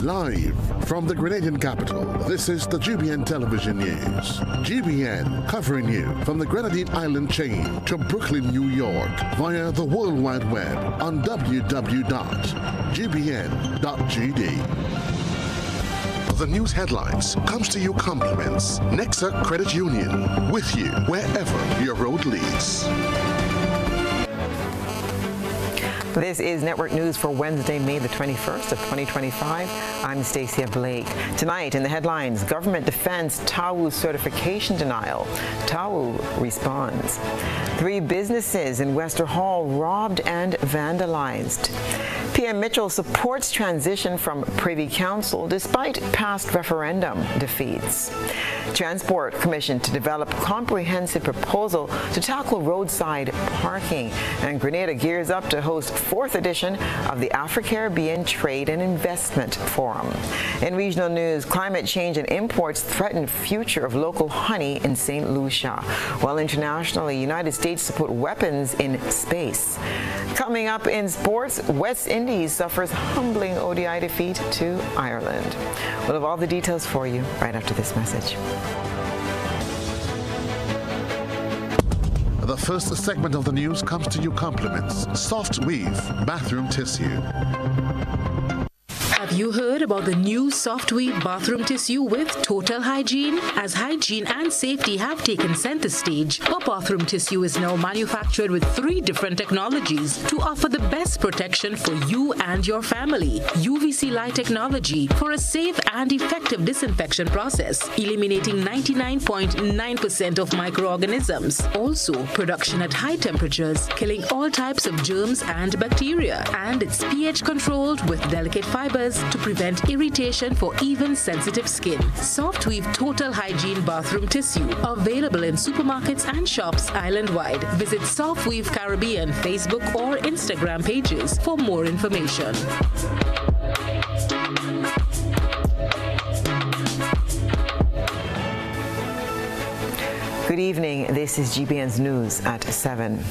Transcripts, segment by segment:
Live from the Grenadian capital, this is the GBN television news. GBN covering you from the Grenadine Island chain to Brooklyn, New York via the World Wide Web on www.gbn.gd. The news headlines comes to you compliments Nexa Credit Union, with you wherever your road leads. This is Network News for Wednesday, May the 21st of 2025. I'm Stasia Blake. Tonight in the headlines, government defends TAWU certification denial. TAWU responds. 3 businesses in Wester Hall robbed and vandalized. PM Mitchell supports transition from Privy Council despite past referendum defeats. Transport Commission to develop comprehensive proposal to tackle roadside parking. And Grenada gears up to host 4th edition of the Afro-Caribbean Trade and Investment Forum. In regional news, climate change and imports threaten future of local honey in St. Lucia. While internationally, United States to put weapons in space. Coming up in sports, West Indies suffers humbling ODI defeat to Ireland. We'll have all the details for you right after this message. The first segment of the news comes to you compliments Soft Weave bathroom tissue. Have you heard about the new Soft Weave bathroom tissue with total hygiene? As hygiene and safety have taken center stage, our bathroom tissue is now manufactured with 3 different technologies to offer the best protection for you and your family. UVC light technology for a safe and effective disinfection process, eliminating 99.9% of microorganisms. Also, production at high temperatures, killing all types of germs and bacteria. And it's pH controlled with delicate fibers to prevent irritation for even sensitive skin. Soft Weave Total Hygiene Bathroom Tissue. Available in supermarkets and shops island-wide. Visit Soft Weave Caribbean Facebook or Instagram pages for more information. Good evening. This is GBN's News at 7.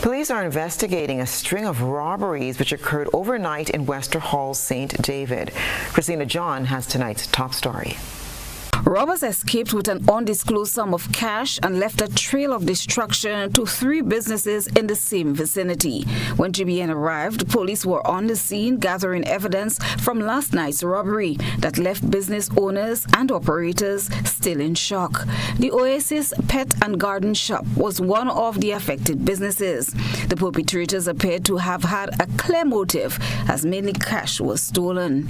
Police are investigating a string of robberies which occurred overnight in Wester Hall, St. David. Christina John has tonight's top story. Robbers escaped with an undisclosed sum of cash and left a trail of destruction to 3 businesses in the same vicinity. When GBN arrived, police were on the scene gathering evidence from last night's robbery that left business owners and operators still in shock. The Oasis Pet and Garden Shop was one of the affected businesses. The perpetrators appeared to have had a clear motive, as mainly cash was stolen.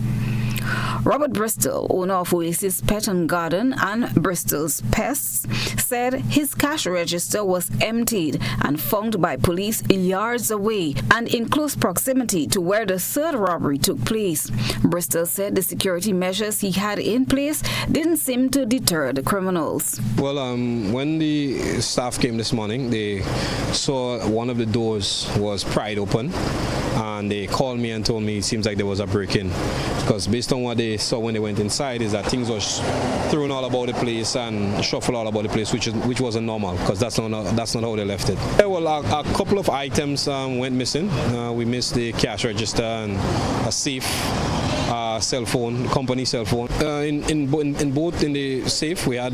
Robert Bristol, owner of Oasis Pet and Garden and Bristol's Pests, said his cash register was emptied and found by police yards away and in close proximity to where the 3rd robbery took place. Bristol said the security measures he had in place didn't seem to deter the criminals. Well, when the staff came this morning, they saw one of the doors was pried open, and they called me and told me it seems like there was a break-in, because based on what they saw when they went inside is that things were thrown all about the place and shuffled all about the place, which wasn't normal, because that's not how they left it. Yeah, well, a couple of items went missing. We missed the cash register and a safe. Cell phone, company cell phone. In both in the safe we had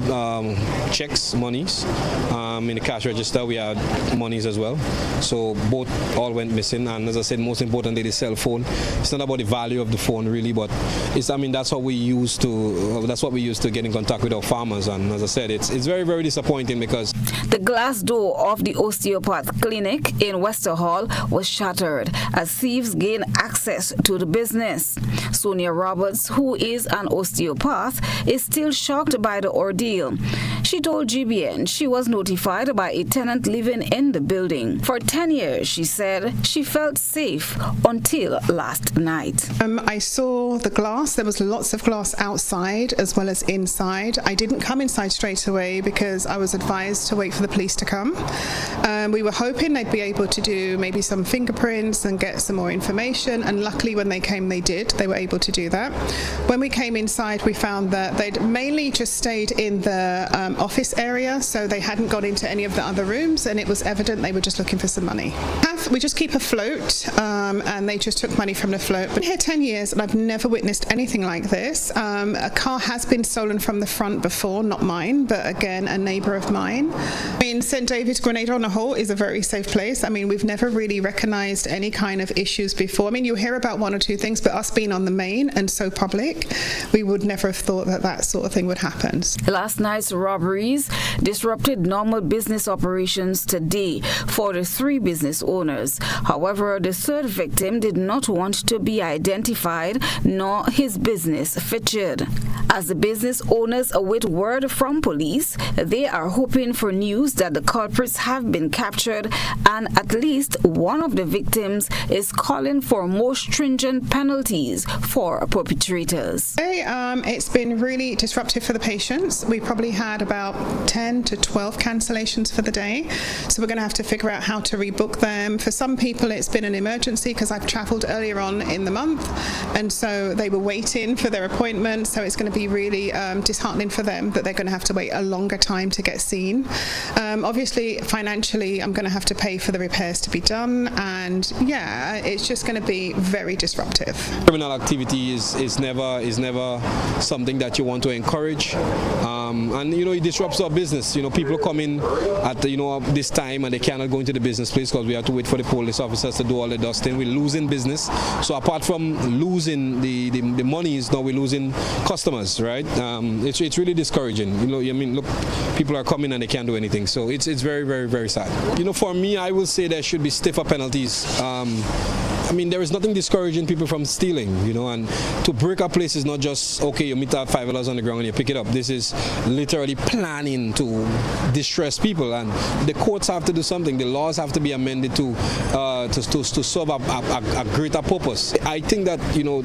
checks, monies. In the cash register we had monies as well. So both all went missing. And as I said, most importantly, the cell phone. It's not about the value of the phone really, but that's what we use to get in contact with our farmers. And as I said, it's very, very disappointing because the glass door of the osteopath clinic in Wester Hall was shattered as thieves gained access to the business. Sonia Roberts, who is an osteopath, is still shocked by the ordeal. She told GBN she was notified by a tenant living in the building. For 10 years, she said she felt safe until last night. I saw the glass. There was lots of glass outside as well as inside. I didn't come inside straight away because I was advised to wait for the police to come. We were hoping they'd be able to do maybe some fingerprints and get some more information, and luckily when they came they did. They were able to do that. When we came inside, we found that they'd mainly just stayed in the office area, so they hadn't gone into any of the other rooms, and it was evident they were just looking for some money. We just keep a float, and they just took money from the float. But I've been here 10 years, and I've never witnessed anything like this. A car has been stolen from the front before, not mine, but again, a neighbour of mine. I mean, St. David's Grenada on the whole is a very safe place. I mean, we've never really recognised any kind of issues before. I mean, you hear about one or two things, but us being on the main and so public, we would never have thought that that sort of thing would happen. Last night's robberies disrupted normal business operations today for the 3 business owners. However, the third victim did not want to be identified, nor his business featured. As the business owners await word from police, they are hoping for news that the culprits have been captured, and at least one of the victims is calling for more stringent penalties for perpetrators. It's been really disruptive for the patients. We probably had about 10 to 12 cancellations for the day, so we're going to have to figure out how to rebook them. For some people it's been an emergency because I've travelled earlier on in the month, and so they were waiting for their appointment, so it's going to be really disheartening for them that they're going to have to wait a longer time to get seen. Obviously financially I'm going to have to pay for the repairs to be done, and yeah, it's just going to be very disruptive. Criminal activity is never something that you want to encourage, and it disrupts our business. People come in at this time and they cannot go into the business place because we have to wait for the police officers to do all the dusting. We're losing business. So apart from losing the monies, now we're losing customers, right? It's really discouraging. Look, people are coming and they can't do anything. So it's very, very, very sad. For me, I will say there should be stiffer penalties. There is nothing discouraging people from stealing, and to break a place is not just, okay, you meet that $5 on the ground and you pick it up. This is literally planning to distress people, and the courts have to do something. The laws have to be amended to serve a greater purpose. I think that,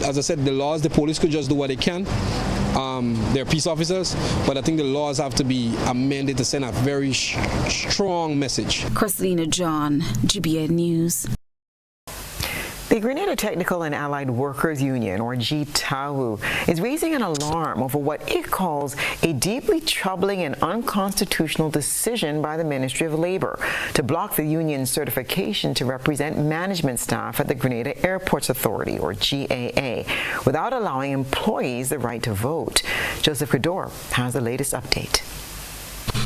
as I said, the police could just do what they can. They're peace officers, but I think the laws have to be amended to send a very strong message. Christina John, GBN News. The Grenada Technical and Allied Workers Union, or GTAW, is raising an alarm over what it calls a deeply troubling and unconstitutional decision by the Ministry of Labor to block the union's certification to represent management staff at the Grenada Airports Authority, or GAA, without allowing employees the right to vote. Joseph Cador has the latest update.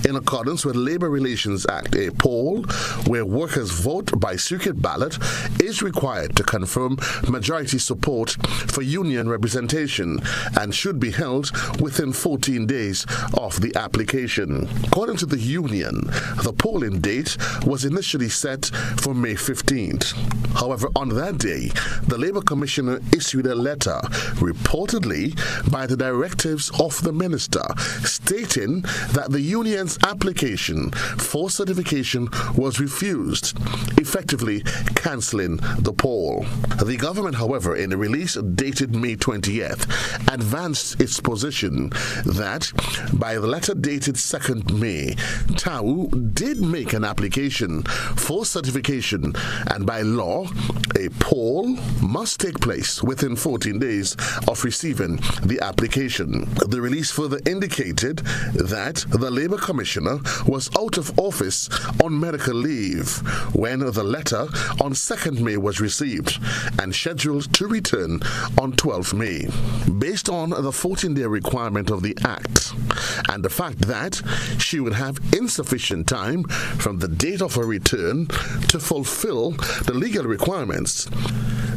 In accordance with Labor Relations Act, a poll where workers vote by secret ballot is required to confirm majority support for union representation and should be held within 14 days of the application. According to the union, the polling date was initially set for May 15th. However, on that day, the Labor Commissioner issued a letter, reportedly by the directives of the minister, stating that the union's application for certification was refused, effectively cancelling the poll. The government, however, in a release dated May 20th, advanced its position that by the letter dated 2nd May, TAW did make an application for certification, and by law, a poll must take place within 14 days of receiving the application. The release further indicated that the Labor Commissioner was out of office on medical leave when the letter on 2nd May was received and scheduled to return on 12th May. Based on the 14-day requirement of the Act and the fact that she would have insufficient time from the date of her return to fulfill the legal requirements,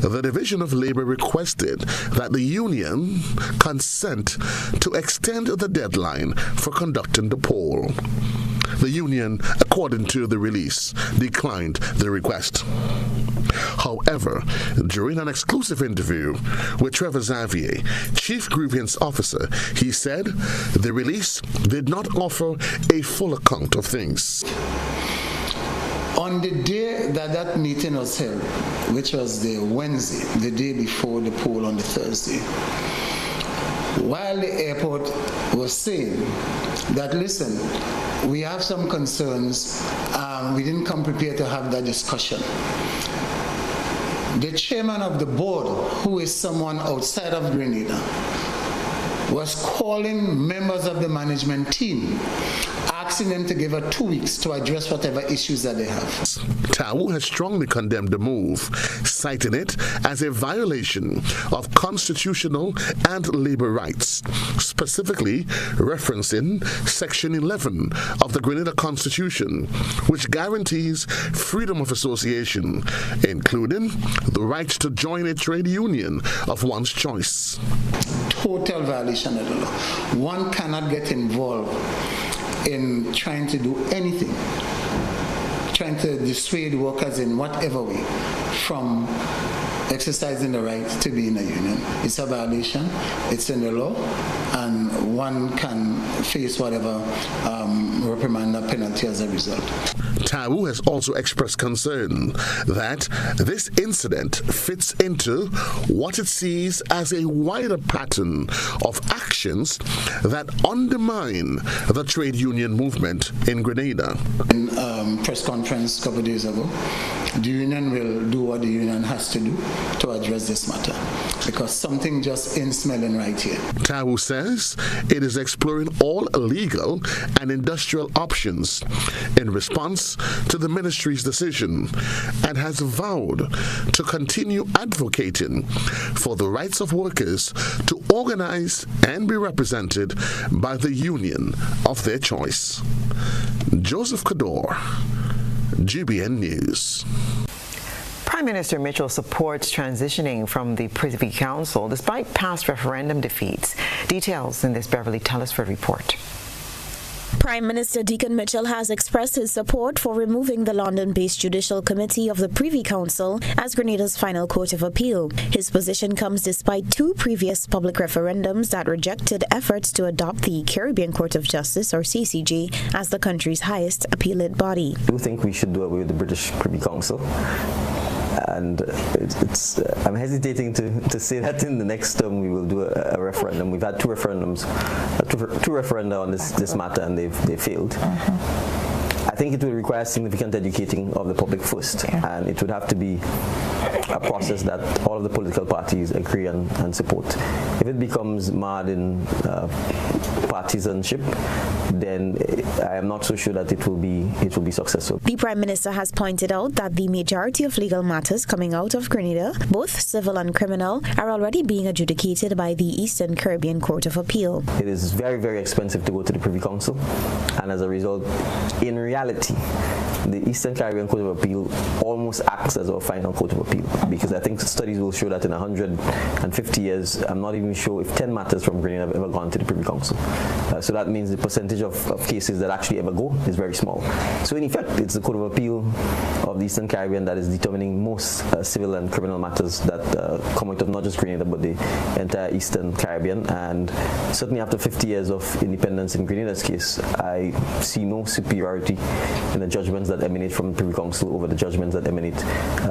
the Division of Labor requested that the union consent to extend the deadline for conducting the poll. The union, according to the release, declined the request. However, during an exclusive interview with Trevor Xavier, Chief Grievance Officer, he said the release did not offer a full account of things. On the day that meeting was held, which was the Wednesday, the day before the poll on the Thursday, while the airport was saying that, listen, we have some concerns, we didn't come prepared to have that discussion. The chairman of the board, who is someone outside of Grenada, was calling members of the management team asking them to give her 2 weeks to address whatever issues that they have. TAWU has strongly condemned the move, citing it as a violation of constitutional and labor rights, specifically referencing Section 11 of the Grenada Constitution, which guarantees freedom of association, including the right to join a trade union of one's choice. Total violation of the law. One cannot get involved in trying to do anything, trying to dissuade workers in whatever way from exercising the right to be in a union. It's a violation, it's in the law, and one can face whatever reprimand or penalty as a result. TAWU has also expressed concern that this incident fits into what it sees as a wider pattern of actions that undermine the trade union movement in Grenada. In press conference a couple of days ago, the union will do what the union has to do to address this matter, because something just ain't smelling right here. TAWU says it is exploring all legal and industrial options in response to the ministry's decision and has vowed to continue advocating for the rights of workers to organize and be represented by the union of their choice. Joseph Kador, GBN News. Prime Minister Mitchell supports transitioning from the Privy Council despite past referendum defeats. Details in this Beverly Telesford report. Prime Minister Deacon Mitchell has expressed his support for removing the London-based Judicial Committee of the Privy Council as Grenada's final court of appeal. His position comes despite 2 previous public referendums that rejected efforts to adopt the Caribbean Court of Justice, or CCJ, as the country's highest appellate body. I do think we should do away with the British Privy Council. And I'm hesitating to say that in the next term we will do a referendum. We've had 2 referendums, two referenda on this matter, and they failed. I think it will require significant educating of the public first, and it would have to be a process that all of the political parties agree and support. If it becomes marred in partisanship, then I am not so sure that it will be successful. The Prime Minister has pointed out that the majority of legal matters coming out of Grenada, both civil and criminal, are already being adjudicated by the Eastern Caribbean Court of Appeal. It is very, very expensive to go to the Privy Council, and as a result, in reality, the Eastern Caribbean Court of Appeal almost acts as our final court of appeal, because I think studies will show that in 150 years, I'm not even sure if 10 matters from Grenada have ever gone to the Privy Council. So that means the percentage of cases that actually ever go is very small. So in effect, it's the Court of Appeal of the Eastern Caribbean that is determining most civil and criminal matters that come out of not just Grenada, but the entire Eastern Caribbean. And certainly after 50 years of independence in Grenada's case, I see no superiority in the judgments that emanate from the Privy Council over the judgments that emanate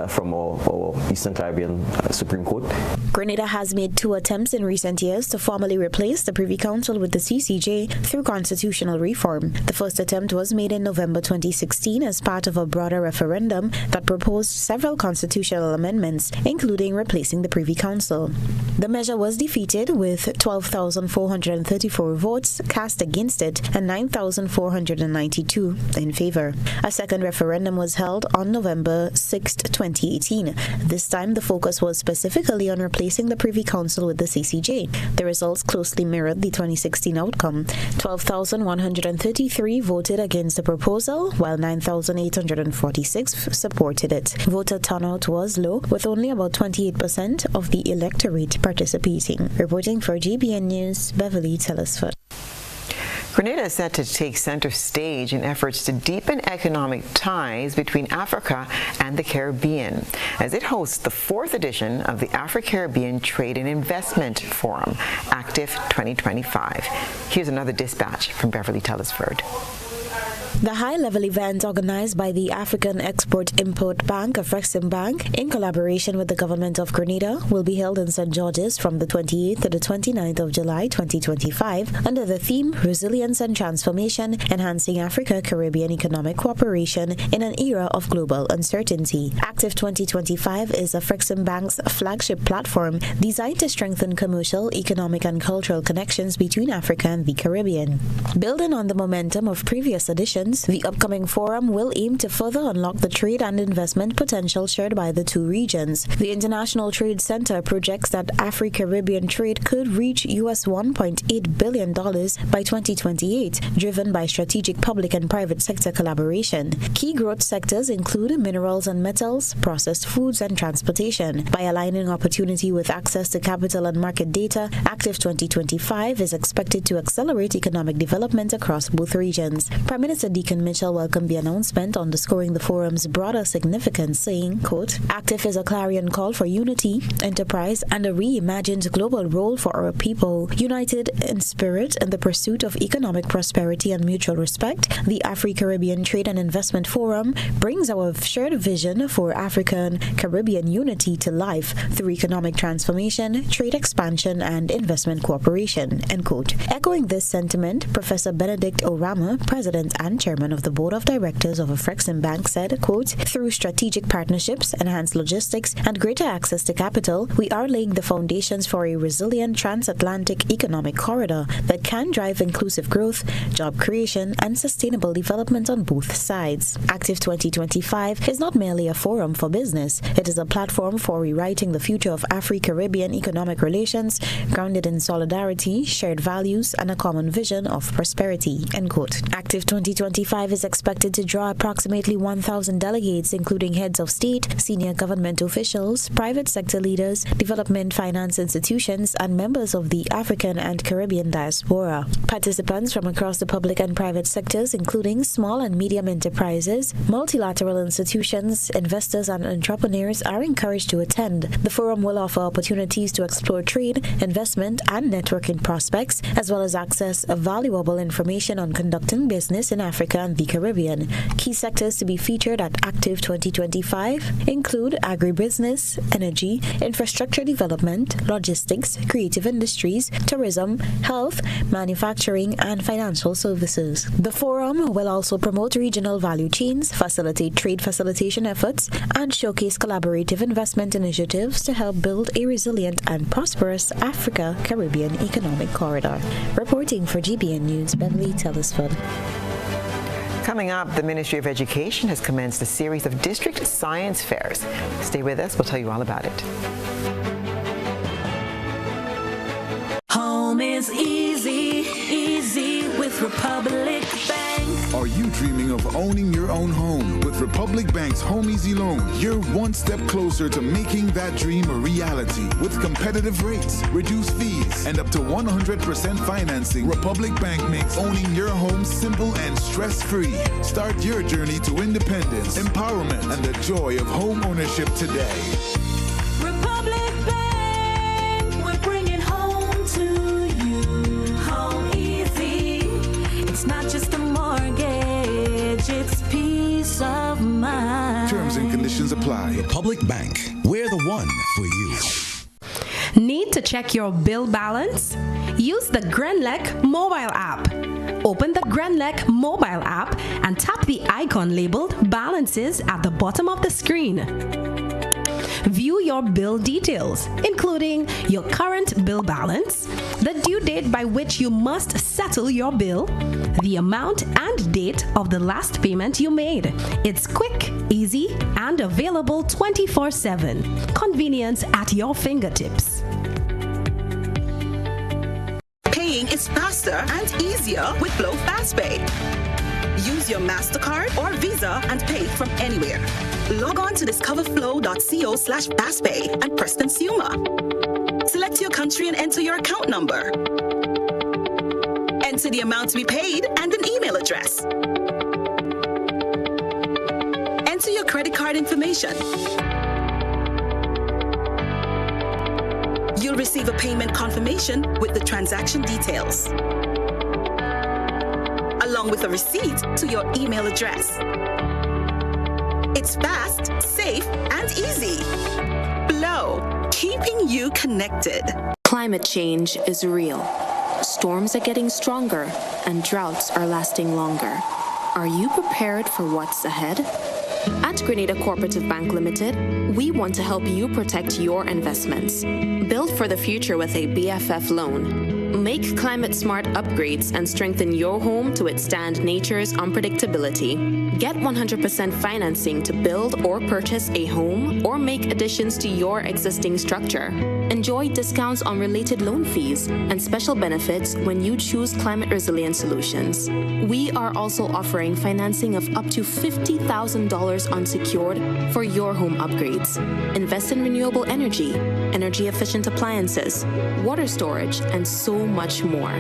from our Eastern Caribbean Supreme Court. Grenada has made 2 attempts in recent years to formally replace the Privy Council with the CCJ through constitutional reform. The first attempt was made in November 2016 as part of a broader referendum that proposed several constitutional amendments, including replacing the Privy Council. The measure was defeated with 12,434 votes cast against it and 9,492 in favor. A second referendum was held on November 6, 2018. This time, the focus was specifically on replacing the Privy Council with the CCJ. The results closely mirrored the 2016 outcome. 12,133 voted against the proposal, while 9,846 supported it. Voter turnout was low, with only about 28% of the electorate participating. Reporting for GBN News, Beverly Telesford. Grenada is set to take center stage in efforts to deepen economic ties between Africa and the Caribbean as it hosts the 4th edition of the Afro-Caribbean Trade and Investment Forum, Active 2025. Here's another dispatch from Beverly Telesford. The high-level event organized by the African Export-Import Bank, Afreximbank, in collaboration with the government of Grenada, will be held in St. George's from the 28th to the 29th of July 2025 under the theme Resilience and Transformation, Enhancing Africa-Caribbean Economic Cooperation in an Era of Global Uncertainty. Active 2025 is Afreximbank's flagship platform designed to strengthen commercial, economic, and cultural connections between Africa and the Caribbean. Building on the momentum of previous editions, the upcoming forum will aim to further unlock the trade and investment potential shared by the two regions. The International Trade Center projects that Afro-Caribbean trade could reach US $1.8 billion by 2028, driven by strategic public and private sector collaboration. Key growth sectors include minerals and metals, processed foods, and transportation. By aligning opportunity with access to capital and market data, Active 2025 is expected to accelerate economic development across both regions. Prime Minister Deacon Mitchell welcomed the announcement, underscoring the forum's broader significance, saying, quote, Active is a clarion call for unity, enterprise, and a reimagined global role for our people. United in spirit in the pursuit of economic prosperity and mutual respect, the Afro-Caribbean Trade and Investment Forum brings our shared vision for African Caribbean unity to life through economic transformation, trade expansion, and investment cooperation, end quote. Echoing this sentiment, Professor Benedict Orama, President and Chairman of the Board of Directors of Afreximbank, said, quote, through strategic partnerships, enhanced logistics, and greater access to capital, we are laying the foundations for a resilient transatlantic economic corridor that can drive inclusive growth, job creation, and sustainable development on both sides. Active 2025 is not merely a forum for business. It is a platform for rewriting the future of Afro-Caribbean economic relations, grounded in solidarity, shared values, and a common vision of prosperity, end quote. Active 2025 is expected to draw approximately 1,000 delegates, including heads of state, senior government officials, private sector leaders, development finance institutions, and members of the African and Caribbean diaspora. Participants from across the public and private sectors, including small and medium enterprises, multilateral institutions, investors, and entrepreneurs, are encouraged to attend. The forum will offer opportunities to explore trade, investment, and networking prospects, as well as access valuable information on conducting business in Africa and the Caribbean. Key sectors to be featured at Active 2025 include agribusiness, energy, infrastructure development, logistics, creative industries, tourism, health, manufacturing, and financial services. The forum will also promote regional value chains, facilitate trade facilitation efforts, and showcase collaborative investment initiatives to help build a resilient and prosperous Africa-Caribbean economic corridor. Reporting for GBN News, Bentley Telesford. Coming up, the Ministry of Education has commenced a series of district science fairs. Stay with us, we'll tell you all about it. Home is easy, easy with Republic Bank. Are you dreaming of owning your own home? With Republic Bank's Home Easy Loan, you're one step closer to making that dream a reality. With competitive rates, reduced fees, and up to 100% financing, Republic Bank makes owning your home simple and stress-free. Start your journey to independence, empowerment, and the joy of home ownership today. Republic Bank, we're bringing home to you. Home easy. It's not just a mortgage, it's peace of mind. Terms and conditions apply. Republic Bank, we're the one for you. Need to check your bill balance? Use the Grenlec mobile app. Open the Grenlec mobile app and tap the icon labeled Balances at the bottom of the screen. View your bill details, including your current bill balance, the due date by which you must settle your bill, the amount and date of the last payment you made. It's quick, easy, and available 24/7. Convenience at your fingertips. Paying is faster and easier with Flow FastPay. Use your MasterCard or Visa and pay from anywhere. Log on to discoverflow.co/fastpay and press Consumer. Select your country and enter your account number. Enter the amount to be paid and an email address. Enter your credit card information. You'll receive a payment confirmation with the transaction details, along along with a receipt to your email address. It's fast, safe, and easy. Blow, keeping you connected. Climate change is real. Storms are getting stronger and droughts are lasting longer. Are you prepared for what's ahead? At Grenada Cooperative Bank Limited, we want to help you protect your investments. Build for the future with a BFF loan. Make climate-smart upgrades and strengthen your home to withstand nature's unpredictability. Get 100% financing to build or purchase a home or make additions to your existing structure. Enjoy discounts on related loan fees and special benefits when you choose climate-resilient solutions. We are also offering financing of up to $50,000 unsecured for your home upgrades. Invest in renewable energy, energy-efficient appliances, water storage, and so much more.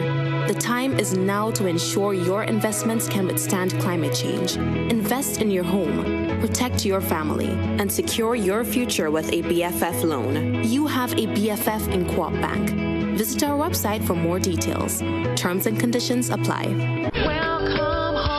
The time is now to ensure your investments can withstand climate change. Invest in your home, protect your family, and secure your future with a BFF loan. You have a BFF in Co-op Bank. Visit our website for more details. Terms and conditions apply. Welcome home.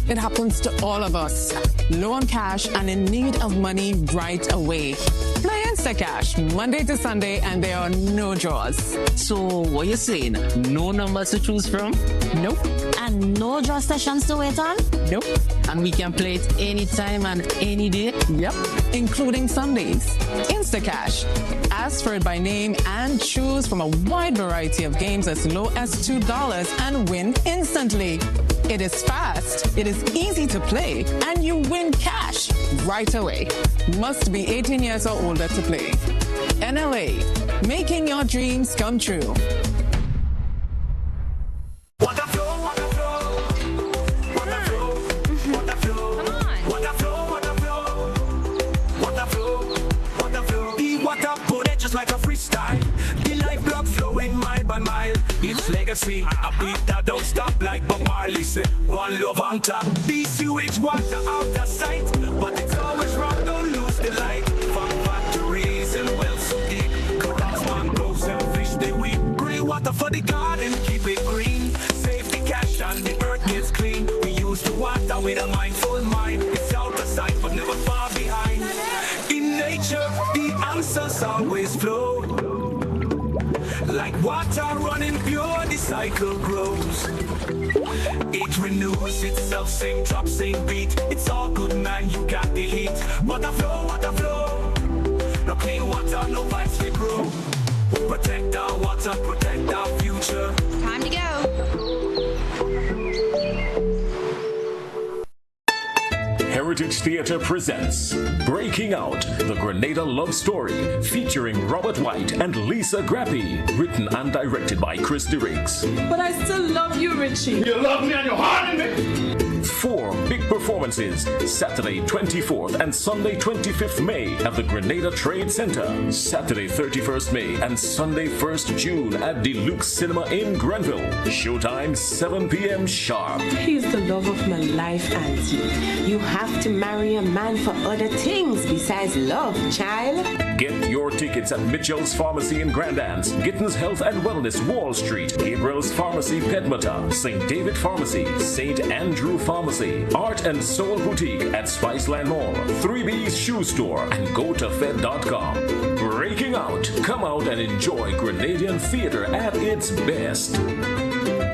It happens to all of us. Low on cash and in need of money right away. Play Instacash Monday to Sunday and there are no draws. So what you saying? No numbers to choose from? Nope. And no draw sessions to wait on? Nope. And we can play it anytime and any day? Yep. Including Sundays. Instacash. Ask for it by name and choose from a wide variety of games as low as $2 and win instantly. It is fast, it is easy to play, and you win cash right away. Must be 18 years or older to play. NLA, making your dreams come true. Like a freestyle, the life block flowing mile by mile. It's legacy, a beat that don't stop like Bob Marley said. One love on top, the sewage water out of sight, but it's always wrong, don't lose the light. From factories and wells so deep, cutouts, mangroves and fish they weep. Green water for the garden, keep it green. Save the cash and the earth gets clean. We use the water with a mindful mind. It's out of sight but never far behind. In nature, the answers always flow. Like water running pure, the cycle grows. It renews itself, same drop, same beat. It's all good, man, you got the heat. Water flow, water flow. No clean water, no vibes we grow. Protect our water, protect our future. Time to go. Heritage Theatre presents Breaking Out, the Grenada Love Story, featuring Robert White and Lisa Grappi, written and directed by Chris DeRiggs. But I still love you, Richie. You love me and you're hard in me. 4 big performances, Saturday 24th and Sunday 25th May at the Grenada Trade Center, Saturday 31st May and Sunday 1st June at Deluxe Cinema in Grenville. Showtime 7 p.m. sharp. He's the love of my life, Auntie. You have to marry a man for other things besides love, child. Get your tickets at Mitchell's Pharmacy in Grand Anse, Gittins Health and Wellness Wall Street, Gabriel's Pharmacy Pedmata, St. David Pharmacy, St. Andrew Pharmacy, Art and Soul Boutique at Spiceland Mall, 3B's Shoe Store, and GoToFed.com. Breaking Out. Come out and enjoy Grenadian theater at its best.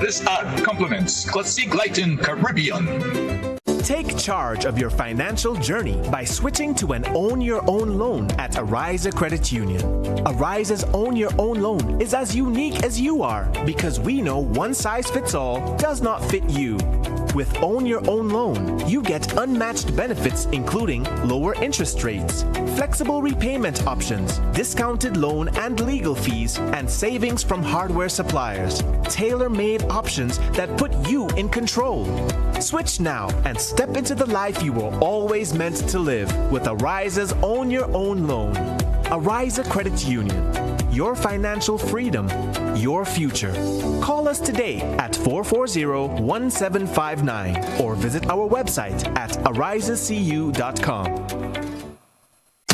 This ad complements Classic Lighten Caribbean. Take charge of your financial journey by switching to an Own Your Own loan at Ariza Credit Union. Ariza's Own Your Own loan is as unique as you are because we know one size fits all does not fit you. With Own Your Own loan, you get unmatched benefits including lower interest rates, flexible repayment options, discounted loan and legal fees, and savings from hardware suppliers. Tailor-made options that put you in control. Switch now and step into the life you were always meant to live with Ariza's Own Your Own loan. Ariza Credit Union. your financial freedom, your future. Call us today at 440-1759 or visit our website at arisescu.com.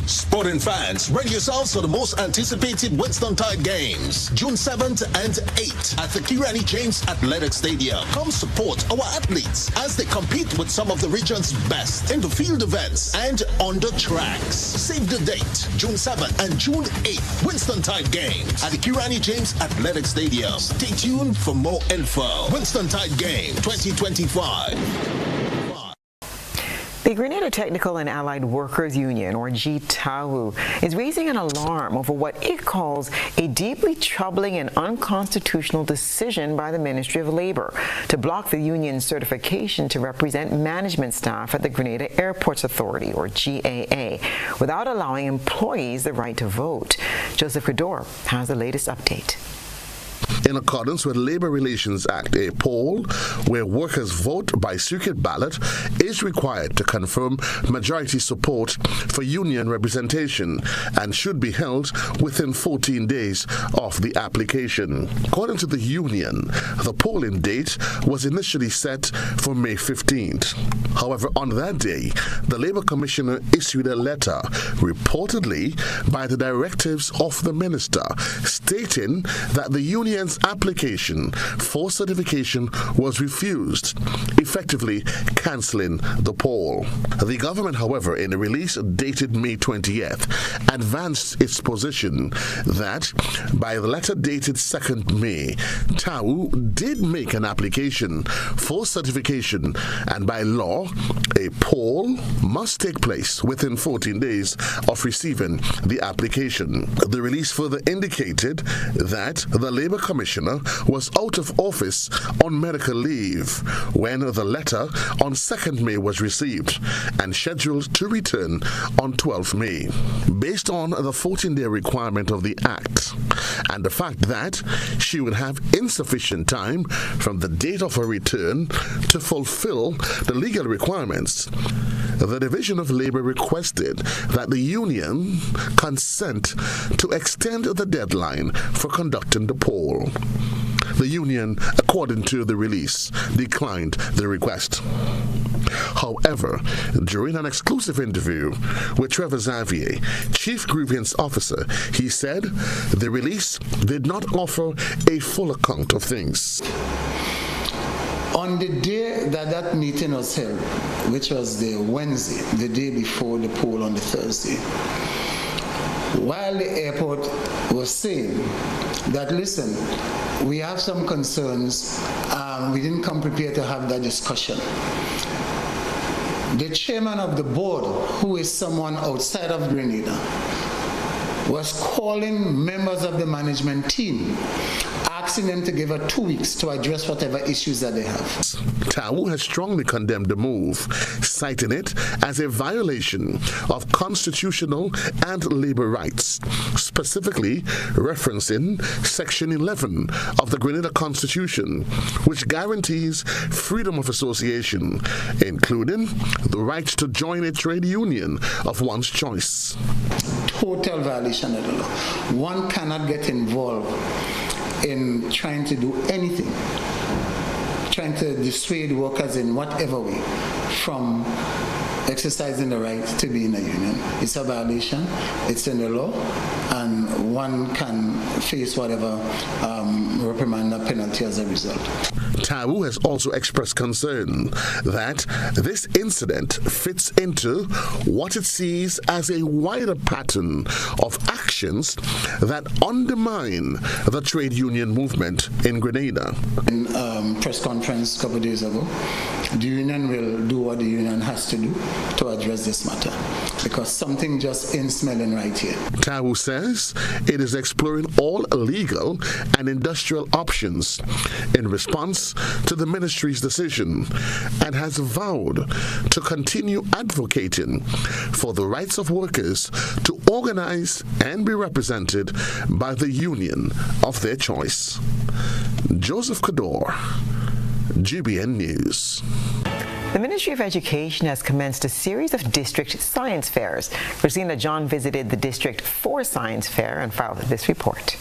Sporting fans, ready yourselves for the most anticipated Winston-Tide games, June 7th and 8th at the Kirani James Athletic Stadium. Come support our athletes as they compete with some of the region's best in the field events and on the tracks. Save the date, June 7th and June 8th, Winston-Tide games at the Kirani James Athletic Stadium. Stay tuned for more info. Winston-Tide game 2025. The Grenada Technical and Allied Workers Union, or GTAU, is raising an alarm over what it calls a deeply troubling and unconstitutional decision by the Ministry of Labor to block the union's certification to represent management staff at the Grenada Airports Authority, or GAA, without allowing employees the right to vote. Joseph Cador has the latest update. In accordance with Labor Relations Act, a poll where workers vote by circuit ballot is required to confirm majority support for union representation and should be held within 14 days of the application. According to the union, the polling date was initially set for May 15th. However, on that day, the Labor Commissioner issued a letter, reportedly by the directives of the minister, stating that the union's application for certification was refused, effectively cancelling the poll. The government, however, in a release dated May 20th, advanced its position that by the letter dated 2nd May, TAU did make an application for certification, and by law, a poll must take place within 14 days of receiving the application. The release further indicated that the Labor Commissioner was out of office on medical leave when the letter on 2nd May was received and scheduled to return on 12th May. Based on the 14-day requirement of the Act and the fact that she would have insufficient time from the date of her return to fulfill the legal requirements, the Division of Labor requested that the union consent to extend the deadline for conducting the poll. The union, according to the release, declined the request. However, during an exclusive interview with Trevor Xavier, Chief Grievance Officer, he said the release did not offer a full account of things. On the day that meeting was held, which was the Wednesday, the day before the poll on the Thursday, while the airport was saying that, listen, we have some concerns, we didn't come prepared to have that discussion. The chairman of the board, who is someone outside of Grenada, was calling members of the management team, asking them to give her 2 weeks to address whatever issues that they have. TAU has strongly condemned the move, citing it as a violation of constitutional and labor rights, specifically referencing Section 11 of the Grenada Constitution, which guarantees freedom of association, including the right to join a trade union of one's choice. Total violation of the law. One cannot get involved in trying to do anything, trying to dissuade workers in whatever way from exercising the right to be in a union. It's a violation, it's in the law, and one can face whatever reprimand or penalty as a result. TAU has also expressed concern that this incident fits into what it sees as a wider pattern of actions that undermine the trade union movement in Grenada. In press conference a couple of days ago, the union will do what the union has to do to address this matter, because something just ain't smelling right here. TAU says it is exploring all legal and industrial options in response to the ministry's decision and has vowed to continue advocating for the rights of workers to organize and be represented by the union of their choice. Joseph Cador, GBN News. The Ministry of Education has commenced a series of district science fairs. Christina John visited the District 4 Science Fair and filed this report.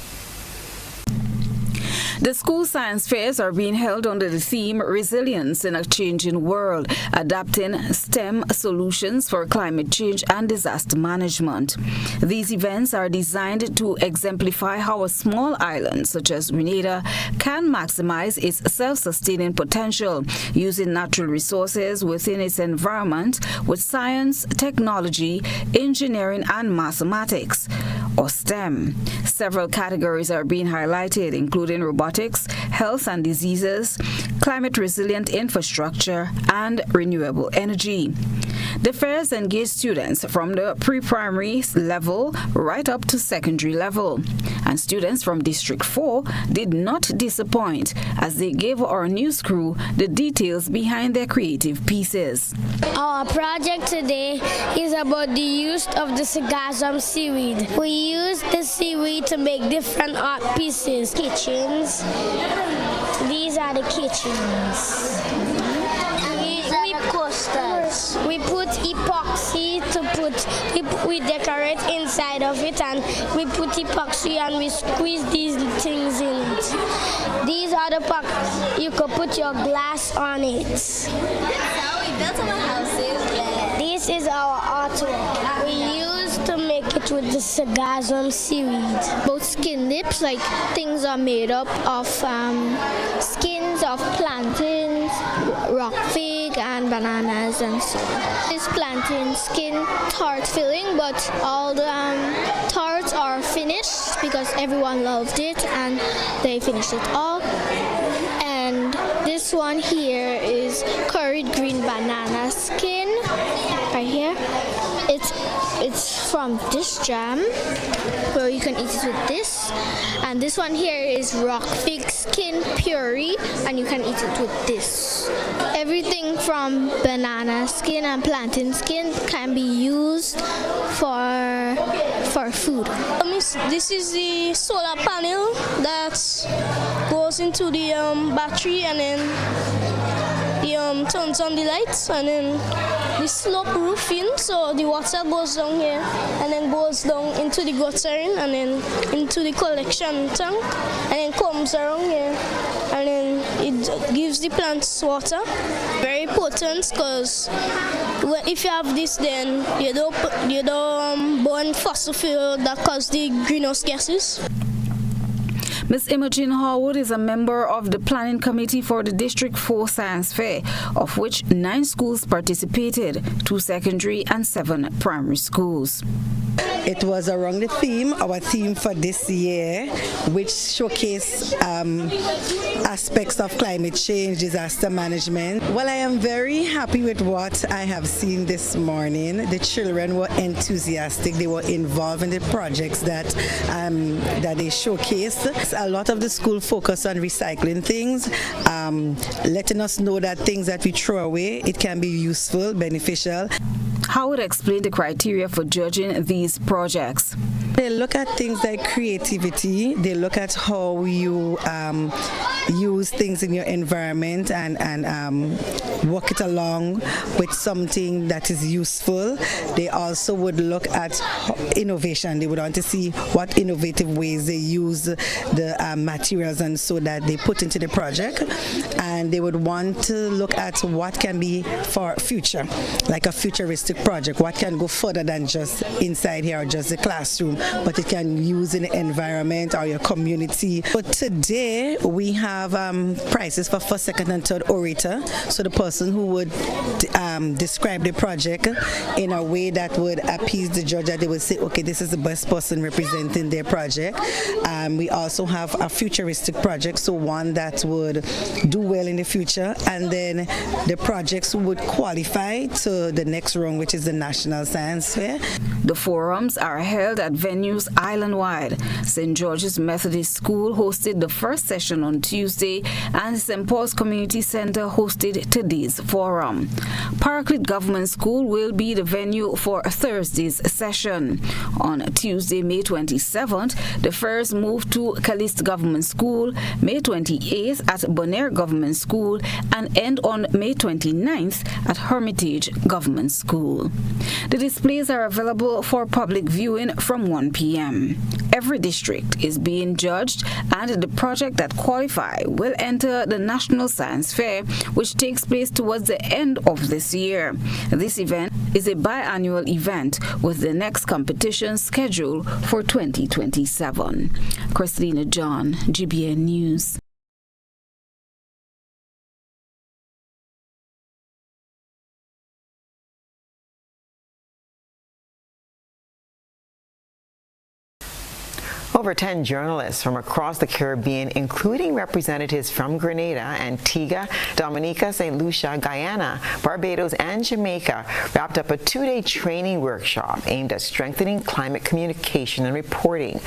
The school science fairs are being held under the theme Resilience in a Changing World, adapting STEM solutions for climate change and disaster management. These events are designed to exemplify how a small island such as Grenada can maximize its self-sustaining potential, using natural resources within its environment with science, technology, engineering and mathematics, or STEM. Several categories are being highlighted, including robotics, health and diseases, climate-resilient infrastructure, and renewable energy. The fairs engage students from the pre-primary level right up to secondary level. And students from District 4 did not disappoint as they gave our news crew the details behind their creative pieces. Our project today is about the use of the sargassum seaweed. We use the seaweed to make different art pieces. Kitchens. These are the kitchens. We put epoxy we decorate inside of it, and we put epoxy and we squeeze these things in it. These are the pockets. You could put your glass on it. That's how we built our houses. This is our artwork. We used to make it with the sargassum seaweed. Both skin lips, like things are made up of skins of plantains, rock fig, and bananas and so on. This plantain skin tart filling, but all the tarts are finished because everyone loved it and they finished it all. And this one here is curried green banana skin right here. It's from this jam where you can eat it with this, and this one here is rock fig skin puree and you can eat it with this. Everything from banana skin and plantain skin can be used for food. This is the solar panel that goes into the battery, and then turns on the lights, and then the slope roofing, so the water goes down here and then goes down into the guttering and then into the collection tank and then comes around here, and then it gives the plants water. Very potent, because if you have this, then you don't burn fossil fuel that cause the greenhouse gases. Ms. Imogen Harwood is a member of the planning committee for the District 4 Science Fair, of which 9 schools participated, 2 secondary and 7 primary schools. It was around the theme, our theme for this year, which showcased aspects of climate change, disaster management. Well, I am very happy with what I have seen this morning. The children were enthusiastic. They were involved in the projects that they showcased. A lot of the school focus on recycling things, letting us know that things that we throw away, it can be useful, beneficial. Howard explained the criteria for judging these projects. They look at things like creativity. They look at how you use things in your environment and work it along with something that is useful. They also would look at innovation. They would want to see what innovative ways they use the materials and so that they put into the project. And they would want to look at what can be for future, like a futuristic project, what can go further than just inside here or just the classroom, but it can use in the environment or your community. But today we have prizes for first, second, and third orator. So the person who would describe the project in a way that would appease the judge, that they would say, okay, this is the best person representing their project. We also have a futuristic project, so one that would do well in the future, and then the projects would qualify to the next round, which is the National Science Fair. The forums are held at venues venues island-wide. St. George's Methodist School hosted the first session on Tuesday, and St. Paul's Community Center hosted today's forum. Parklet Government School will be the venue for Thursday's session. On Tuesday, May 27th, the first moved to Caliste Government School, May 28th at Bonaire Government School, and end on May 29th at Hermitage Government School. The displays are available for public viewing from 1 p.m. Every district is being judged, and the project that qualify will enter the National Science Fair, which takes place towards the end of this year. This event is a biannual event with the next competition scheduled for 2027. Christina John, GBN News. Over 10 journalists from across the Caribbean, including representatives from Grenada, Antigua, Dominica, St. Lucia, Guyana, Barbados, and Jamaica, wrapped up a two-day training workshop aimed at strengthening climate communication and reporting.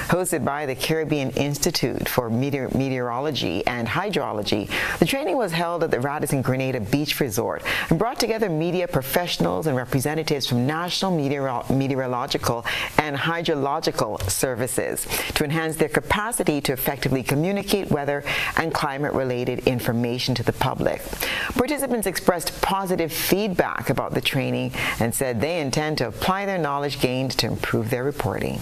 Hosted by the Caribbean Institute for Meteorology and Hydrology, the training was held at the Radisson Grenada Beach Resort and brought together media professionals and representatives from national meteorological and hydrological services to enhance their capacity to effectively communicate weather and climate-related information to the public. Participants expressed positive feedback about the training and said they intend to apply their knowledge gained to improve their reporting.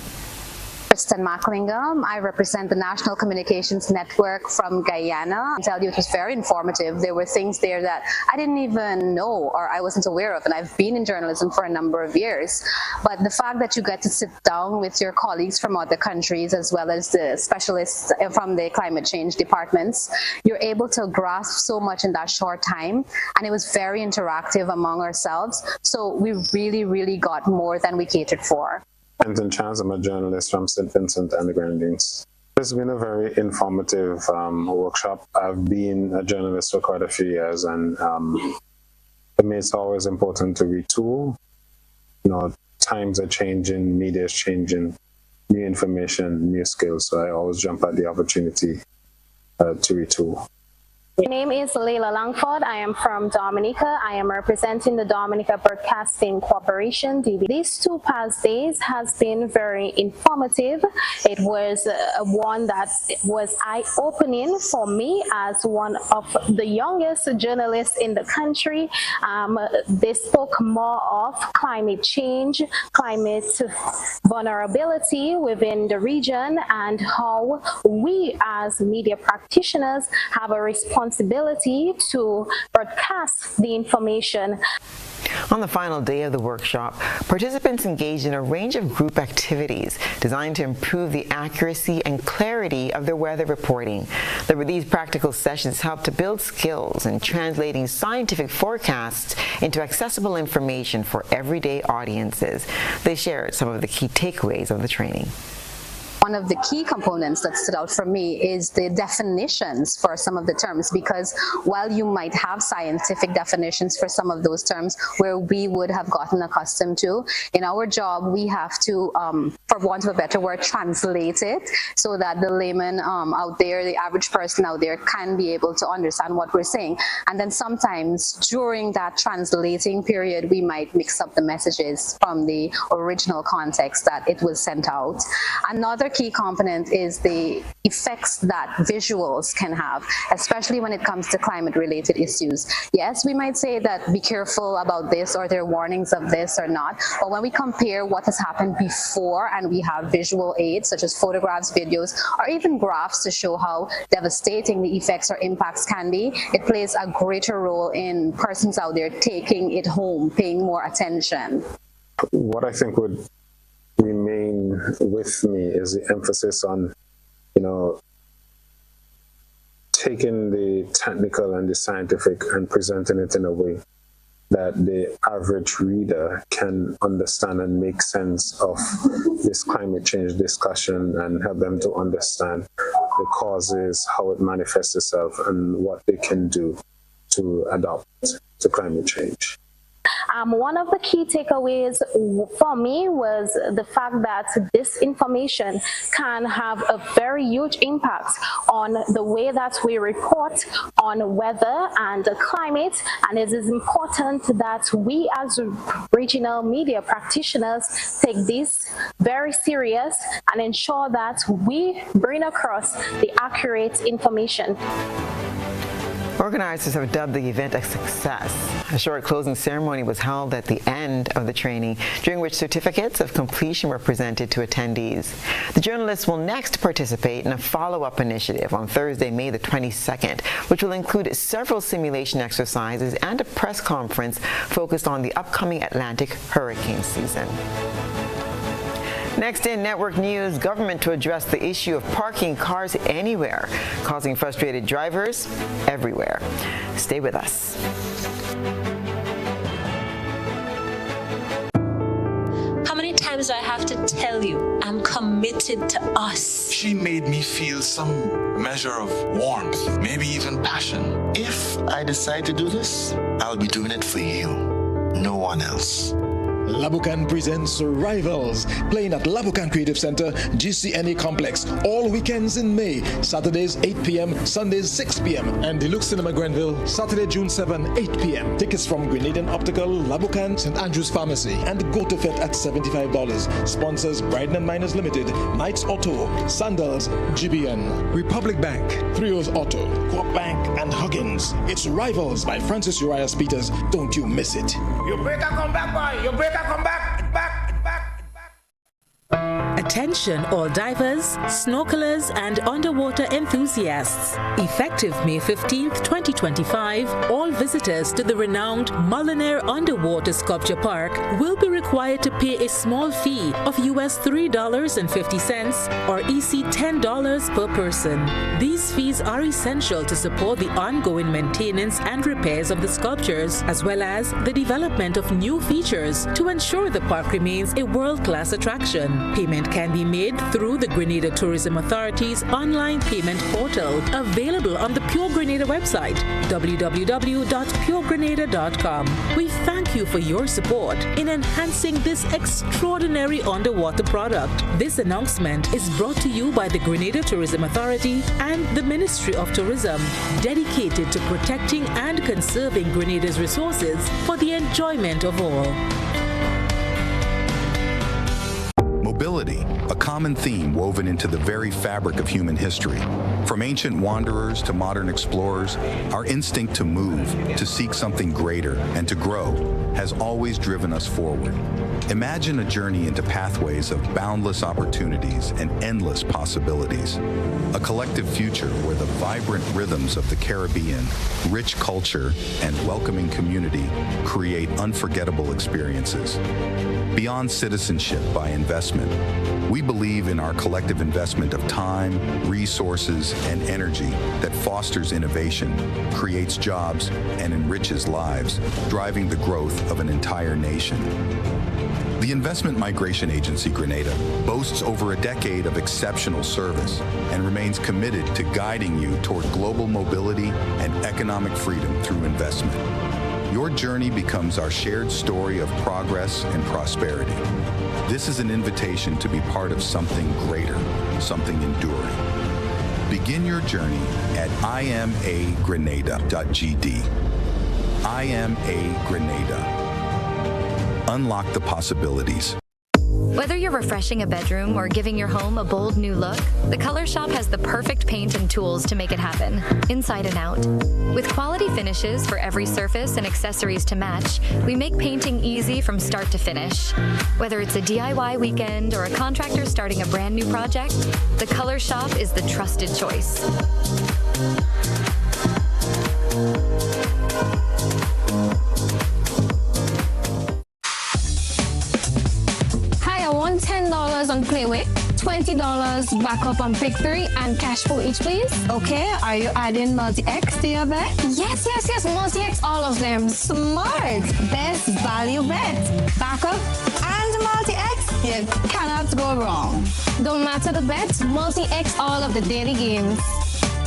Kristen Macklingam. I represent the National Communications Network from Guyana. I tell you, it was very informative. There were things there that I didn't even know or I wasn't aware of, and I've been in journalism for a number of years. But the fact that you get to sit down with your colleagues from other countries as well as the specialists from the climate change departments, you're able to grasp so much in that short time, and it was very interactive among ourselves. So we really got more than we catered for. Anton Chance, I'm a journalist from St. Vincent and the Grenadines. It's been a very informative workshop. I've been a journalist for quite a few years, and for me it's always important to retool. You know, times are changing, media is changing, new information, new skills, so I always jump at the opportunity to retool. My name is Leila Langford. I am from Dominica. I am representing the Dominica Broadcasting Corporation. These 2 past days has been very informative. It was one that was eye-opening for me as one of the youngest journalists in the country. They spoke more of climate change, climate vulnerability within the region, and how we as media practitioners have a responsibility to broadcast the information. On the final day of the workshop, participants engaged in a range of group activities designed to improve the accuracy and clarity of their weather reporting. These practical sessions helped to build skills in translating scientific forecasts into accessible information for everyday audiences. They shared some of the key takeaways of the training. One of the key components that stood out for me is the definitions for some of the terms, because while you might have scientific definitions for some of those terms where we would have gotten accustomed to, in our job we have to, for want of a better word, translate it so that the layman out there, the average person out there, can be able to understand what we're saying. And then sometimes during that translating period we might mix up the messages from the original context that it was sent out. Another key component is the effects that visuals can have, especially when it comes to climate-related issues. Yes, we might say that be careful about this, or there are warnings of this or not, but when we compare what has happened before and we have visual aids such as photographs, videos, or even graphs to show how devastating the effects or impacts can be, it plays a greater role in persons out there taking it home, paying more attention. What I think would remain with me is the emphasis on, you know, taking the technical and the scientific and presenting it in a way that the average reader can understand and make sense of this climate change discussion, and help them to understand the causes, how it manifests itself, and what they can do to adapt to climate change. One of the key takeaways for me was the fact that this information can have a very huge impact on the way that we report on weather and climate, and it is important that we as regional media practitioners take this very serious and ensure that we bring across the accurate information. Organizers have dubbed the event a success. A short closing ceremony was held at the end of the training, during which certificates of completion were presented to attendees. The journalists will next participate in a follow-up initiative on Thursday, May the 22nd, which will include several simulation exercises and a press conference focused on the upcoming Atlantic hurricane season. Next in network news, government to address the issue of parking cars anywhere, causing frustrated drivers everywhere. Stay with us. How many times do I have to tell you I'm committed to us? She made me feel some measure of warmth, maybe even passion. If I decide to do this, I'll be doing it for you, no one else. Labukan presents Rivals, playing at Labukan Creative Center, GCNA Complex, all weekends in May, Saturdays 8 p.m., Sundays 6 p.m., and Deluxe Cinema Grenville, Saturday, June 7, 8 p.m. Tickets from Grenadian Optical, Labukan, St. Andrews Pharmacy, and Go to Fit at $75. Sponsors Bryden & Miners Limited, Knights Auto, Sandals, GBN, Republic Bank, Thrios Auto, Coop Bank, and Huggins. It's Rivals by Francis Urias Peters. Don't you miss it. You better come back, boy. You better come back. Attention all divers, snorkelers and underwater enthusiasts. Effective May 15th, 2025, all visitors to the renowned Mullinaire Underwater Sculpture Park will be required to pay a small fee of US $3.50 or EC $10 per person. These fees are essential to support the ongoing maintenance and repairs of the sculptures, as well as the development of new features to ensure the park remains a world-class attraction. Payment can be made through the Grenada Tourism Authority's online payment portal, available on the Pure Grenada website, www.puregrenada.com. We thank you for your support in enhancing this extraordinary underwater product. This announcement is brought to you by the Grenada Tourism Authority and the Ministry of Tourism, dedicated to protecting and conserving Grenada's resources for the enjoyment of all. Mobility, a common theme woven into the very fabric of human history. From ancient wanderers to modern explorers, our instinct to move, to seek something greater, and to grow has always driven us forward. Imagine a journey into pathways of boundless opportunities and endless possibilities. A collective future where the vibrant rhythms of the Caribbean, rich culture, and welcoming community create unforgettable experiences. Beyond citizenship by investment, we believe in our collective investment of time, resources, and energy that fosters innovation, creates jobs, and enriches lives, driving the growth of an entire nation. The Investment Migration Agency Grenada boasts over a decade of exceptional service and remains committed to guiding you toward global mobility and economic freedom through investment. Your journey becomes our shared story of progress and prosperity. This is an invitation to be part of something greater, something enduring. Begin your journey at imagrenada.gd. IMA Grenada. Unlock the possibilities. Whether you're refreshing a bedroom or giving your home a bold new look, the Color Shop has the perfect paint and tools to make it happen, inside and out. With quality finishes for every surface and accessories to match, we make painting easy from start to finish. Whether it's a DIY weekend or a contractor starting a brand new project, the Color Shop is the trusted choice. $10 on Playway, $20 backup on Pick 3, and cash for each, please. Okay, are you adding Multi-X to your bet? Yes, Multi-X, all of them. Smart. Best value bet. Backup and Multi-X, you cannot go wrong. Don't matter the bet, Multi-X all of the daily games.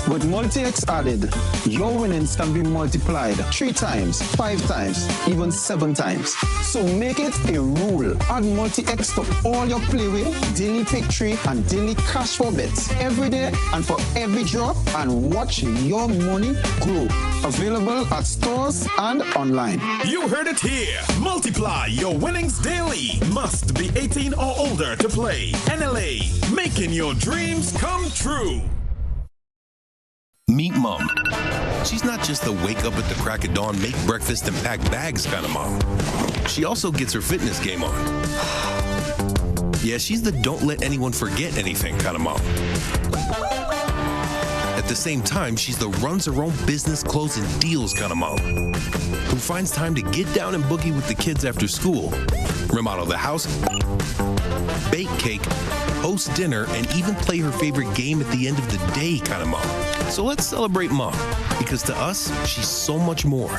With Multi-X added, your winnings can be multiplied 3 times, 5 times, even 7 times. So make it a rule. Add Multi-X to all your play wheel, daily pick 3, and daily cash for bets every day and for every drop, and watch your money grow. Available at stores and online. You heard it here. Multiply your winnings daily. Must be 18 or older to play. NLA, making your dreams come true. Meet Mom. She's not just the wake up at the crack of dawn, make breakfast and pack bags kind of mom. She also gets her fitness game on. Yeah, she's the don't let anyone forget anything kind of mom. At the same time, she's the runs her own business, closing deals kind of mom, who finds time to get down and boogie with the kids after school, remodel the house, bake cake, host dinner, and even play her favorite game at the end of the day kind of mom. So let's celebrate Mom, because to us, she's so much more.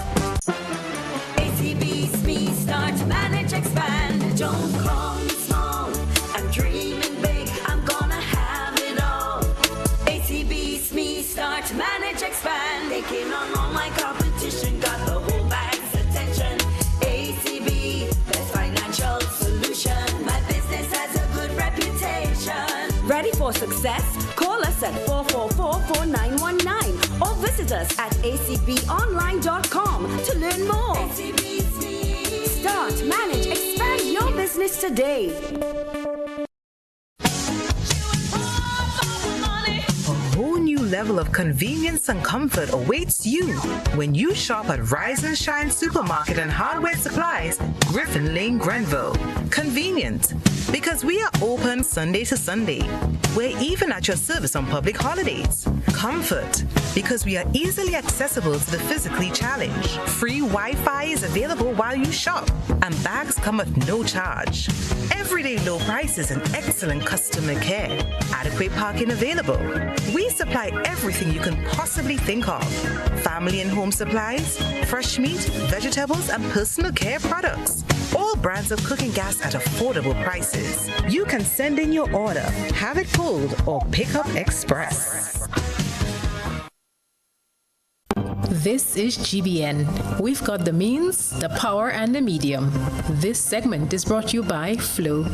ACB's me, start, manage, expand. Don't call me small. I'm dreaming big. I'm gonna have it all. ACB's me, start, manage, expand. Taking on all my competition, got the whole bag's attention. ACB, best financial solution. My business has a good reputation. Ready for success? Call us at 444-4919 or visit us at acbonline.com to learn more. Start, manage, expand your business today. A whole new level of convenience and comfort awaits you when you shop at Rise and Shine Supermarket and Hardware Supplies, Griffin Lane, Grenville. Convenient, because we are open Sunday to Sunday. We're even at your service on public holidays. Comfort, because we are easily accessible to the physically challenged. Free Wi-Fi is available while you shop, and bags come at no charge. Everyday low prices and excellent customer care. Adequate parking available. We supply everything you can possibly think of. Family and home supplies, fresh meat, vegetables, and personal care products. All brands of cooking gas at affordable prices. You can send in your order, have it pulled, or pick up express. This is GBN. We've got the means, the power, and the medium. This segment is brought to you by Flow.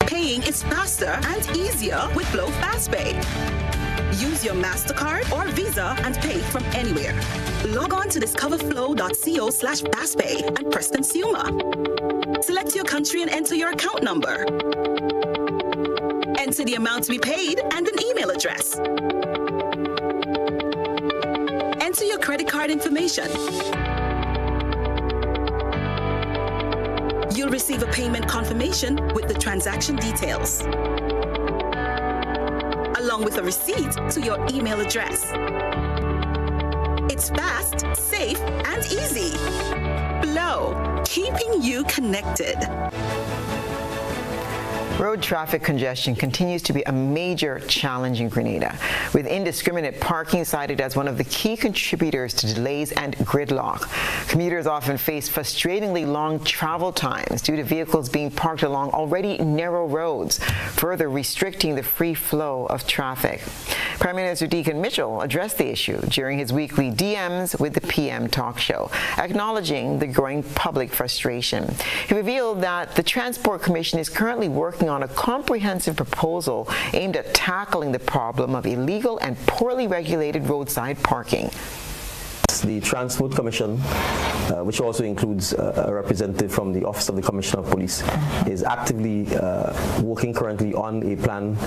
Paying is faster and easier with Flow FastPay. Use your MasterCard or Visa and pay from anywhere. Log on to discoverflow.co/fastpay and press consumer. Select your country and enter your account number. Enter the amount to be paid and an email address. Enter your credit card information. You'll receive a payment confirmation with the transaction details, along with a receipt to your email address. It's fast, safe, and easy. Flow, keeping you connected. Road traffic congestion continues to be a major challenge in Grenada, with indiscriminate parking cited as one of the key contributors to delays and gridlock. Commuters often face frustratingly long travel times due to vehicles being parked along already narrow roads, further restricting the free flow of traffic. Prime Minister Deacon Mitchell addressed the issue during his weekly DMs with the PM talk show, acknowledging the growing public frustration. He revealed that the Transport Commission is currently working on a comprehensive proposal aimed at tackling the problem of illegal and poorly regulated roadside parking. The Transport Commission, which also includes a representative from the Office of the Commissioner of Police, is actively working currently on a plan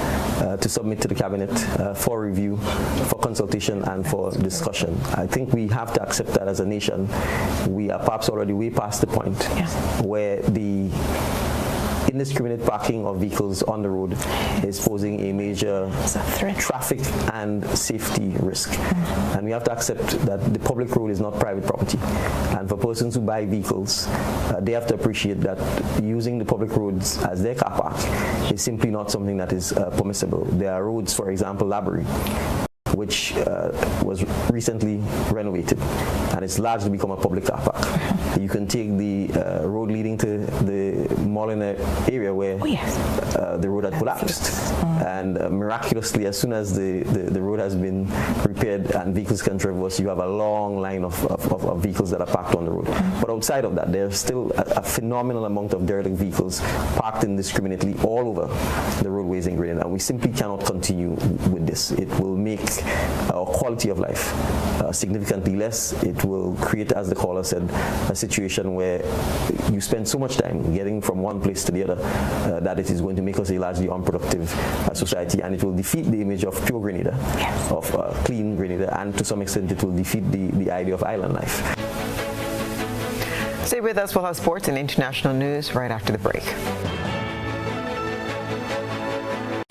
to submit to the Cabinet for review, for consultation, and for discussion. I think we have to accept that as a nation. We are perhaps already way past the point where the indiscriminate parking of vehicles on the road is posing a major traffic and safety risk. And we have to accept that the public road is not private property. And for persons who buy vehicles, they have to appreciate that using the public roads as their car park is simply not something that is permissible. There are roads, for example, Laborie, which was recently renovated, and it's largely become a public car park. You can take the road leading to the Molineux area where the road had collapsed. And miraculously, as soon as the road has been repaired and vehicles can traverse, you have a long line of vehicles that are parked on the road. But outside of that, there's still a phenomenal amount of derelict vehicles parked indiscriminately all over the roadways in Grenada. And we simply cannot continue with this. It will make our quality of life significantly less. It will create, as the caller said, a situation where you spend so much time getting from one place to the other that it is going to make us a largely unproductive society, and it will defeat the image of pure Grenada, of clean Grenada, and to some extent it will defeat the idea of island life. Stay with us. We'll have sports and international news right after the break.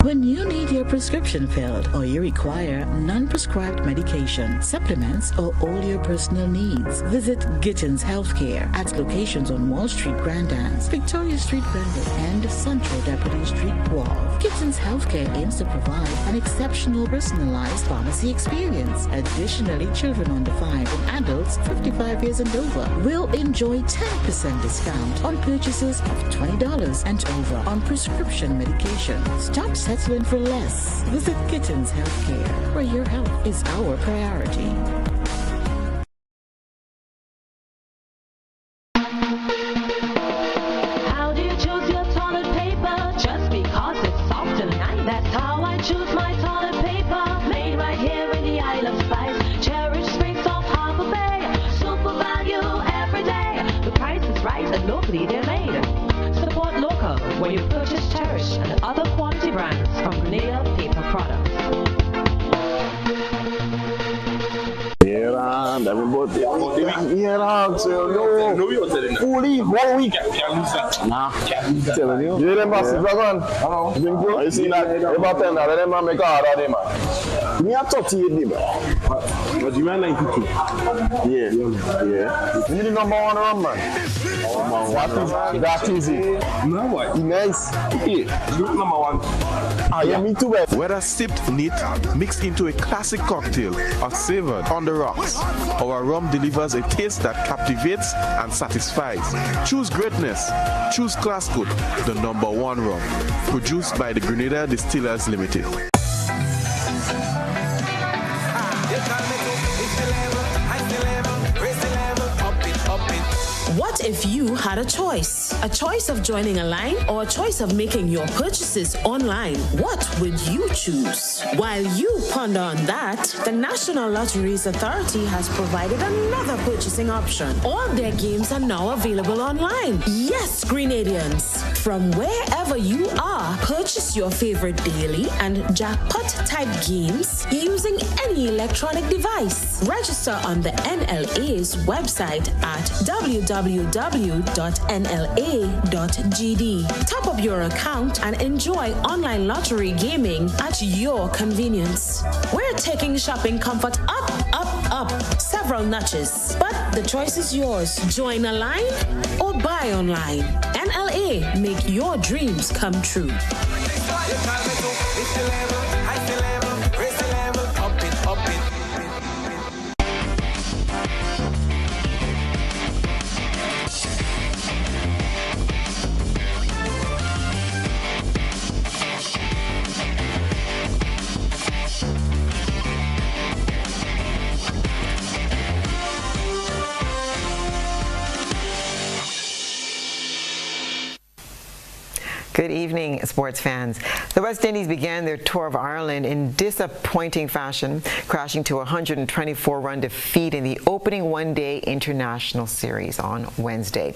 When you need your prescription filled or you require non-prescribed medication, supplements, or all your personal needs, visit Gittins Healthcare at locations on Wall Street, Grand Anse, Victoria Street, Granville, and Central Deputy Street, Wharf. Gittins Healthcare aims to provide an exceptional personalized pharmacy experience. Additionally, children under 5 and adults 55 years and over will enjoy 10% discount on purchases of $20 and over on prescription medication. Stop settling for less. Visit Gittins Healthcare, where your health is our priority. How do you choose your toilet paper? Just because it's soft and nice. That's how I choose my toilet paper. Made right here in the Isle of Spice. Cherished Springs off Harbor Bay. Super value every day. The price is right and locally they're made. Support local when you purchase Cherish and other quality brands from Grenada Paper Products. Fully 1 week. Nah. Telling you. You them boss dragon. You see that? About 10 now. Them man make hard on them man. Me a 38 them. But you man 92. Yeah. You need the number 1 run man. That is it. No what? Nice. Yeah. Look number 1. Yeah, me too. Whether sipped neat, mixed into a classic cocktail, or savored on the rocks, our rum delivers a taste that captivates and satisfies. Choose greatness. Choose Classcoat, the number 1 rum. Produced by the Grenada Distillers Limited. What if you had a choice? A choice of joining a line or a choice of making your purchases online? What would you choose? While you ponder on that, the National Lotteries Authority has provided another purchasing option. All their games are now available online. Yes, Grenadians, from wherever you are, purchase your favorite daily and jackpot type games using any electronic device. Register on the NLA's website at www.nla.gd. Top up your account and enjoy online lottery gaming at your convenience. We're taking shopping comfort up several notches. But the choice is yours. Join a line or buy online. NLA, make your dreams come true. Good evening, sports fans. The West Indies began their tour of Ireland in disappointing fashion, crashing to a 124-run defeat in the opening one-day international series on Wednesday.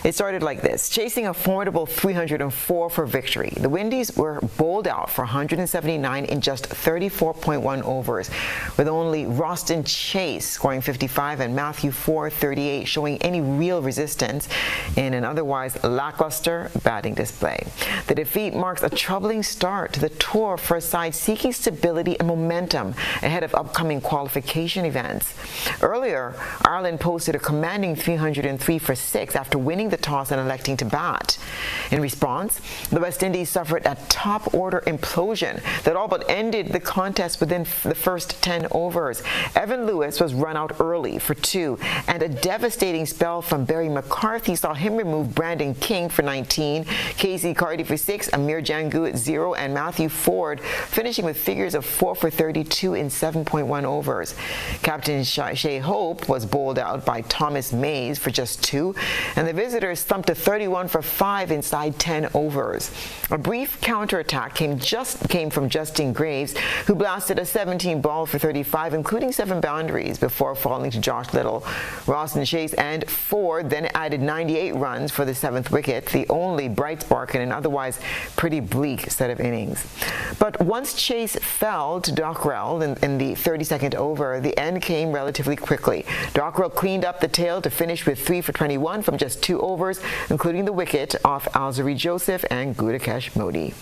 It started like this. Chasing a formidable 304 for victory, the Windies were bowled out for 179 in just 34.1 overs, with only Roston Chase scoring 55 and Matthew Ford 38 showing any real resistance in an otherwise lackluster batting display. July. The defeat marks a troubling start to the tour for a side seeking stability and momentum ahead of upcoming qualification events. Earlier, Ireland posted a commanding 303 for 6 after winning the toss and electing to bat. In response, the West Indies suffered a top-order implosion that all but ended the contest within the first 10 overs. Evan Lewis was run out early for 2, and a devastating spell from Barry McCarthy saw him remove Brandon King for 19, Casey Carty for 6, Amir Jangu at 0, and Matthew Ford finishing with figures of 4 for 32 in 7.1 overs. Captain Shea Hope was bowled out by Thomas Mays for just 2, and the visitors thumped a 31 for 5 inside 10 overs. A brief counterattack came from Justin Graves, who blasted a 17 ball for 35, including 7 boundaries, before falling to Josh Little. Rawson Chase and Ford then added 98 runs for the 7th wicket, the only bright spark in an otherwise pretty bleak set of innings. But once Chase fell to Dockrell in the 32nd over, the end came relatively quickly. Dockrell cleaned up the tail to finish with 3 for 21 from just 2 overs, including the wicket off Alzari Joseph and Gudakesh Modi.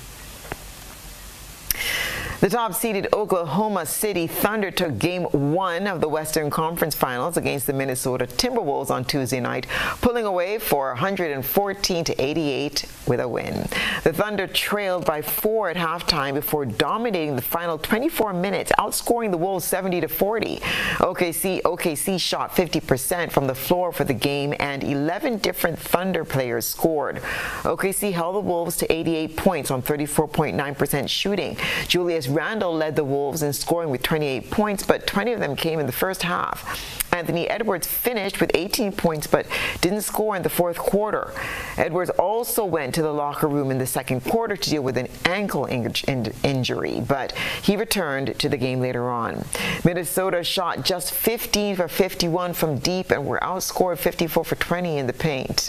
The top-seeded Oklahoma City Thunder took Game 1 of the Western Conference Finals against the Minnesota Timberwolves on Tuesday night, pulling away for 114-88 with a win. The Thunder trailed by 4 at halftime before dominating the final 24 minutes, outscoring the Wolves 70-40. OKC shot 50% from the floor for the game, and 11 different Thunder players scored. OKC held the Wolves to 88 points on 34.9% shooting. Julius Randle led the Wolves in scoring with 28 points, but 20 of them came in the first half. Anthony Edwards finished with 18 points, but didn't score in the fourth quarter. Edwards also went to the locker room in the second quarter to deal with an ankle injury, but he returned to the game later on. Minnesota shot just 15 for 51 from deep and were outscored 54 for 20 in the paint.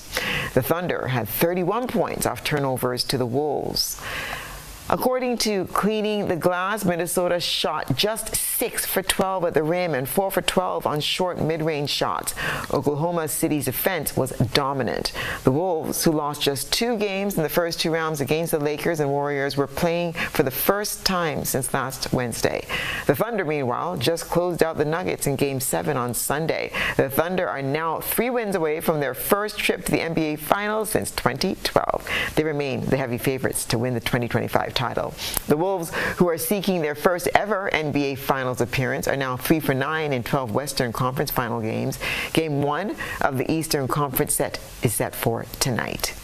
The Thunder had 31 points off turnovers to the Wolves. According to Cleaning the Glass, Minnesota shot just 6 for 12 at the rim and 4 for 12 on short mid-range shots. Oklahoma City's defense was dominant. The Wolves, who lost just 2 games in the first 2 rounds against the Lakers and Warriors, were playing for the first time since last Wednesday. The Thunder, meanwhile, just closed out the Nuggets in Game 7 on Sunday. The Thunder are now 3 wins away from their first trip to the NBA Finals since 2012. They remain the heavy favorites to win the 2025 title. The Wolves, who are seeking their first ever NBA Finals appearance, are now 3 for 9 in 12 Western Conference final games. Game 1 of the Eastern Conference set is set for tonight.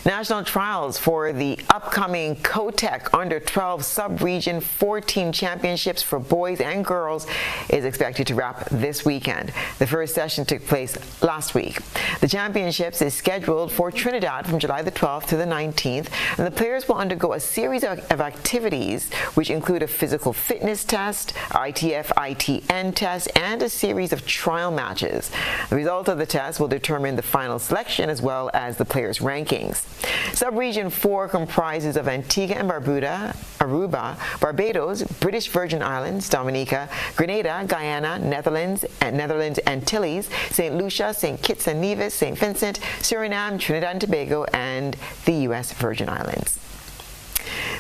National trials for the upcoming COTEC Under-12 Sub-Region 4-Team Championships for boys and girls is expected to wrap this weekend. The first session took place last week. The championships is scheduled for Trinidad from July the 12th to the 19th, and the players will undergo a series of activities which include a physical fitness test, ITF-ITN test, and a series of trial matches. The result of the test will determine the final selection as well as the players' rankings. Sub-Region 4 comprises of Antigua and Barbuda, Aruba, Barbados, British Virgin Islands, Dominica, Grenada, Guyana, Netherlands Antilles, St. Lucia, St. Kitts and Nevis, St. Vincent, Suriname, Trinidad and Tobago, and the U.S. Virgin Islands.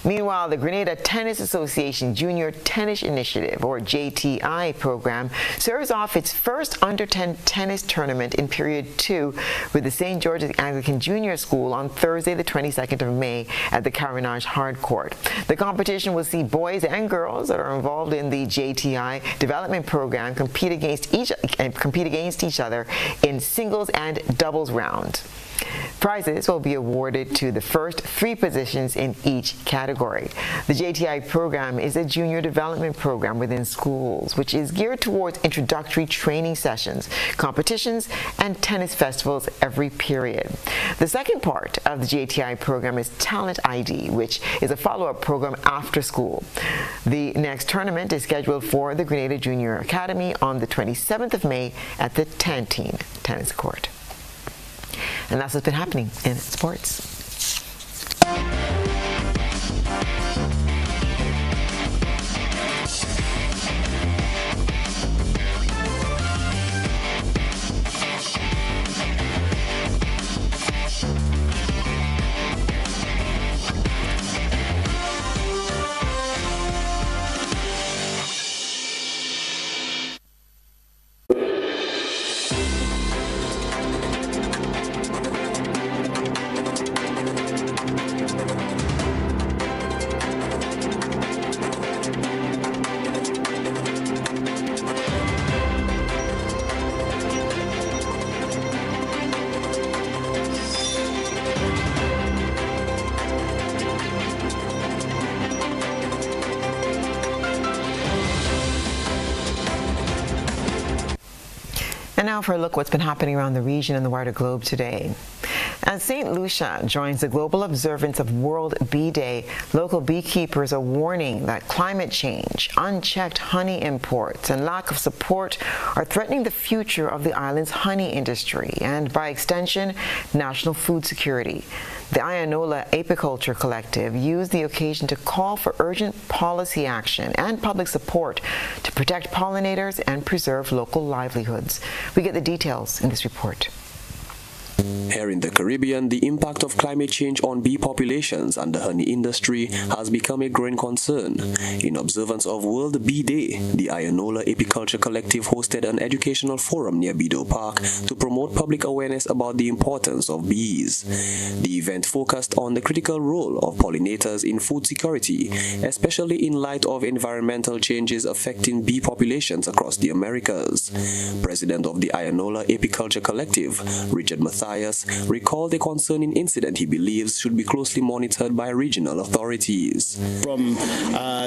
Meanwhile, the Grenada Tennis Association Junior Tennis Initiative, or JTI program, serves off its first under-10 tennis tournament in Period 2 with the St. George's Anglican Junior School on Thursday, the 22nd of May at the Carenage Hard Court. The competition will see boys and girls that are involved in the JTI development program compete against each other in singles and doubles round. Prizes will be awarded to the first 3 positions in each category. The JTI program is a junior development program within schools, which is geared towards introductory training sessions, competitions, and tennis festivals every period. The second part of the JTI program is Talent ID, which is a follow-up program after school. The next tournament is scheduled for the Grenada Junior Academy on the 27th of May at the Tantine Tennis Court. And that's what's been happening in sports. now for a look at what's been happening around the region and the wider globe today. As St. Lucia joins the global observance of World Bee Day, local beekeepers are warning that climate change, unchecked honey imports, and lack of support are threatening the future of the island's honey industry and, by extension, national food security. The Ayanola Apiculture Collective used the occasion to call for urgent policy action and public support to protect pollinators and preserve local livelihoods. We get the details in this report. Here in the Caribbean, the impact of climate change on bee populations and the honey industry has become a growing concern. In observance of World Bee Day, the Ayanola Apiculture Collective hosted an educational forum near Bido Park to promote public awareness about the importance of bees. The event focused on the critical role of pollinators in food security, especially in light of environmental changes affecting bee populations across the Americas. President of the Ayanola Apiculture Collective, Richard Matthias, recalled a concerning incident he believes should be closely monitored by regional authorities. From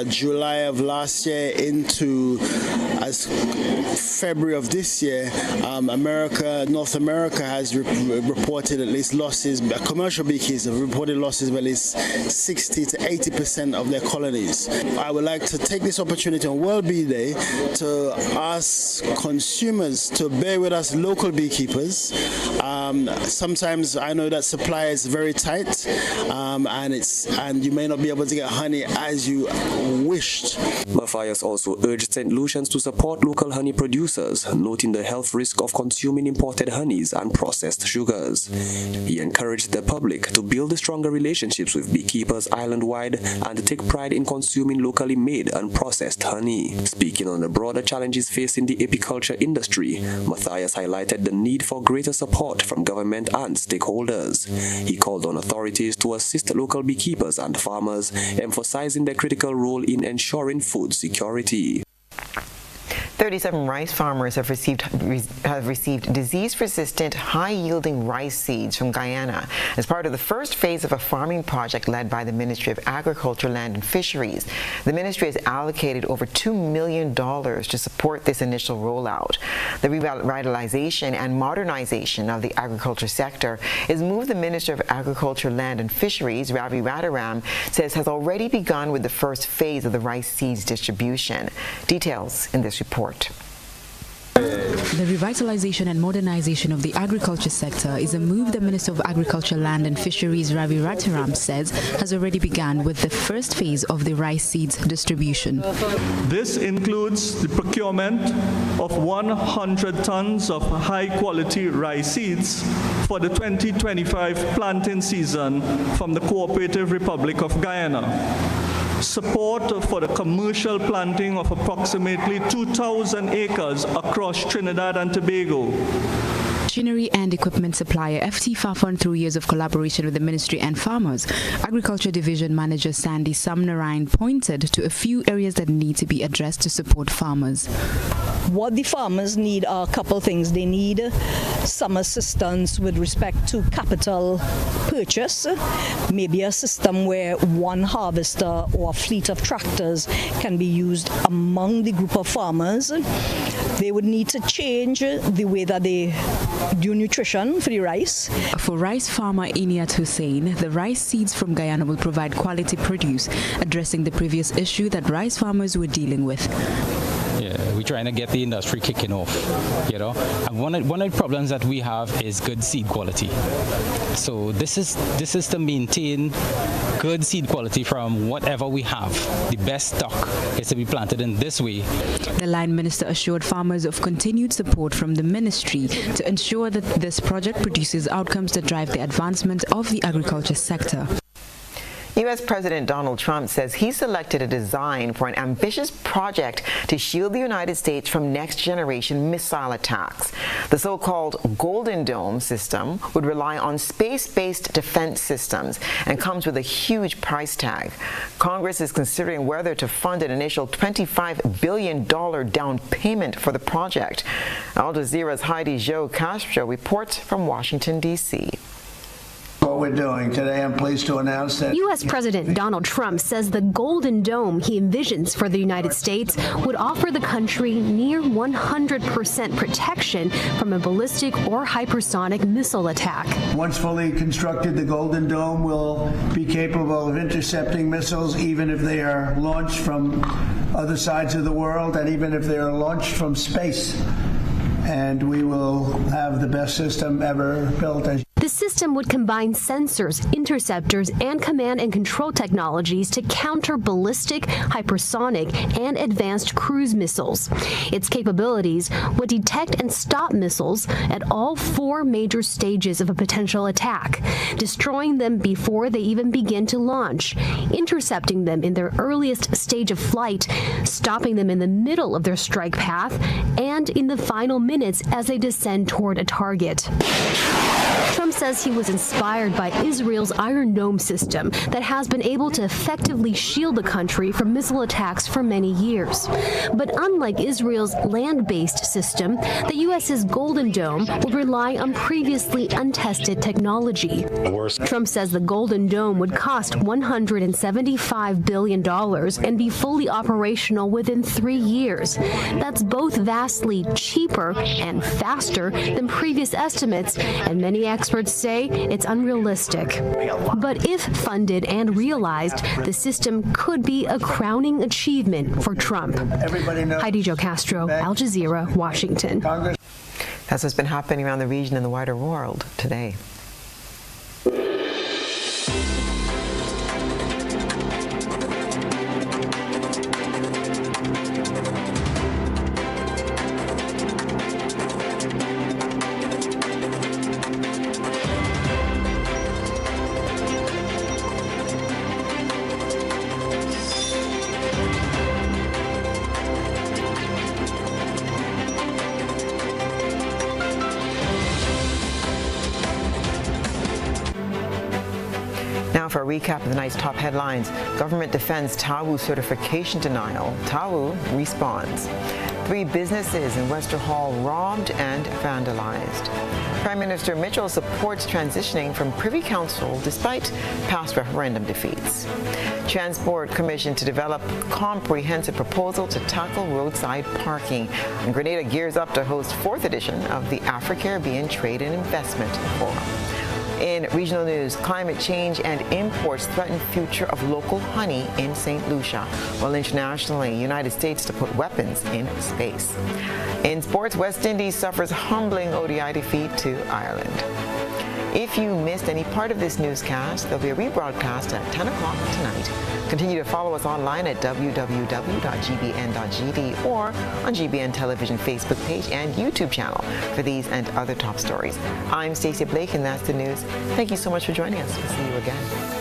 July of last year into February of this year, North America has reported at least losses. Commercial beekeepers have reported losses of at least 60 to 80% of their colonies. I would like to take this opportunity on World Bee Day to ask consumers to bear with us local beekeepers. Sometimes I know that supply is very tight, and you may not be able to get honey as you wished. Matthias also urged St. Lucians to support local honey producers, noting the health risk of consuming imported honeys and processed sugars. He encouraged the public to build stronger relationships with beekeepers island-wide and take pride in consuming locally made and processed honey. Speaking on the broader challenges facing the apiculture industry, Matthias highlighted the need for greater support from government and stakeholders. He called on authorities to assist local beekeepers and farmers, emphasizing their critical role in ensuring food security. 37 rice farmers have received disease-resistant, high-yielding rice seeds from Guyana as part of the first phase of a farming project led by the Ministry of Agriculture, Land and Fisheries. The ministry has allocated over $2 million to support this initial rollout. The revitalization and modernization of the agriculture sector is a move the Minister of Agriculture, Land and Fisheries, Ravi Radaram, says has already begun with the first phase of the rice seeds distribution. Details in this report. The revitalization and modernization of the agriculture sector is a move the Minister of Agriculture, Land and Fisheries, Ravi Radaram, says has already begun with the first phase of the rice seeds distribution. This includes the procurement of 100 tons of high-quality rice seeds for the 2025 planting season from the Cooperative Republic of Guyana. Support for the commercial planting of approximately 2,000 acres across Trinidad and Tobago. Machinery and equipment supplier FT Fafon, through years of collaboration with the ministry and farmers, Agriculture Division Manager Sandy Sumnarine pointed to a few areas that need to be addressed to support farmers. What the farmers need are a couple things. They need some assistance with respect to capital purchase, maybe a system where one harvester or a fleet of tractors can be used among the group of farmers. They would need to change the way that they do nutrition for the rice. For rice farmer Iniat Hussein, the rice seeds from Guyana will provide quality produce, addressing the previous issue that rice farmers were dealing with. Yeah, we're trying to get the industry kicking off, you know. And one of the problems that we have is good seed quality. So this is to maintain good seed quality from whatever we have. The best stock is to be planted in this way. The line minister assured farmers of continued support from the ministry to ensure that this project produces outcomes that drive the advancement of the agriculture sector. U.S. President Donald Trump says he selected a design for an ambitious project to shield the United States from next-generation missile attacks. The so-called Golden Dome system would rely on space-based defense systems and comes with a huge price tag. Congress is considering whether to fund an initial $25 billion down payment for the project. Al Jazeera's Heidi Jo Castro reports from Washington, D.C. What we're doing today, I'm pleased to announce that U.S. President Donald Trump says the Golden Dome he envisions for the United States would offer the country near 100% protection from a ballistic or hypersonic missile attack. Once fully constructed, the Golden Dome will be capable of intercepting missiles even if they are launched from other sides of the world and even if they are launched from space. And we will have the best system ever built. The system would combine sensors, interceptors, and command and control technologies to counter ballistic, hypersonic, and advanced cruise missiles. Its capabilities would detect and stop missiles at all 4 major stages of a potential attack, destroying them before they even begin to launch, intercepting them in their earliest stage of flight, stopping them in the middle of their strike path, and in the final minutes as they descend toward a target. Trump says he was inspired by Israel's Iron Dome system that has been able to effectively shield the country from missile attacks for many years. But unlike Israel's land-based system, the U.S.'s Golden Dome will rely on previously untested technology. Trump says the Golden Dome would cost $175 billion and be fully operational within 3 years. That's both vastly cheaper and faster than previous estimates, and many experts say it's unrealistic. But if funded and realized, the system could be a crowning achievement for Trump. Heidi Jo Castro, Al Jazeera, Washington. That's what's been happening around the region and the wider world today. Now for a recap of the night's top headlines. Government defends TAWU certification denial. TAWU responds. 3 businesses in Wester Hall robbed and vandalized. Prime Minister Mitchell supports transitioning from Privy Council despite past referendum defeats. Transport Commission to develop comprehensive proposal to tackle roadside parking. And Grenada gears up to host 4th edition of the Afro-Caribbean Trade and Investment Forum. In regional news, climate change and imports threaten future of local honey in St. Lucia, while internationally, United States to put weapons in space. In sports, West Indies suffers humbling ODI defeat to Ireland. If you missed any part of this newscast, there'll be a rebroadcast at 10 o'clock tonight. Continue to follow us online at www.gbn.gd or on GBN Television Facebook page and YouTube channel for these and other top stories. I'm Stasia Blake, and that's the news. Thank you so much for joining us. We'll see you again.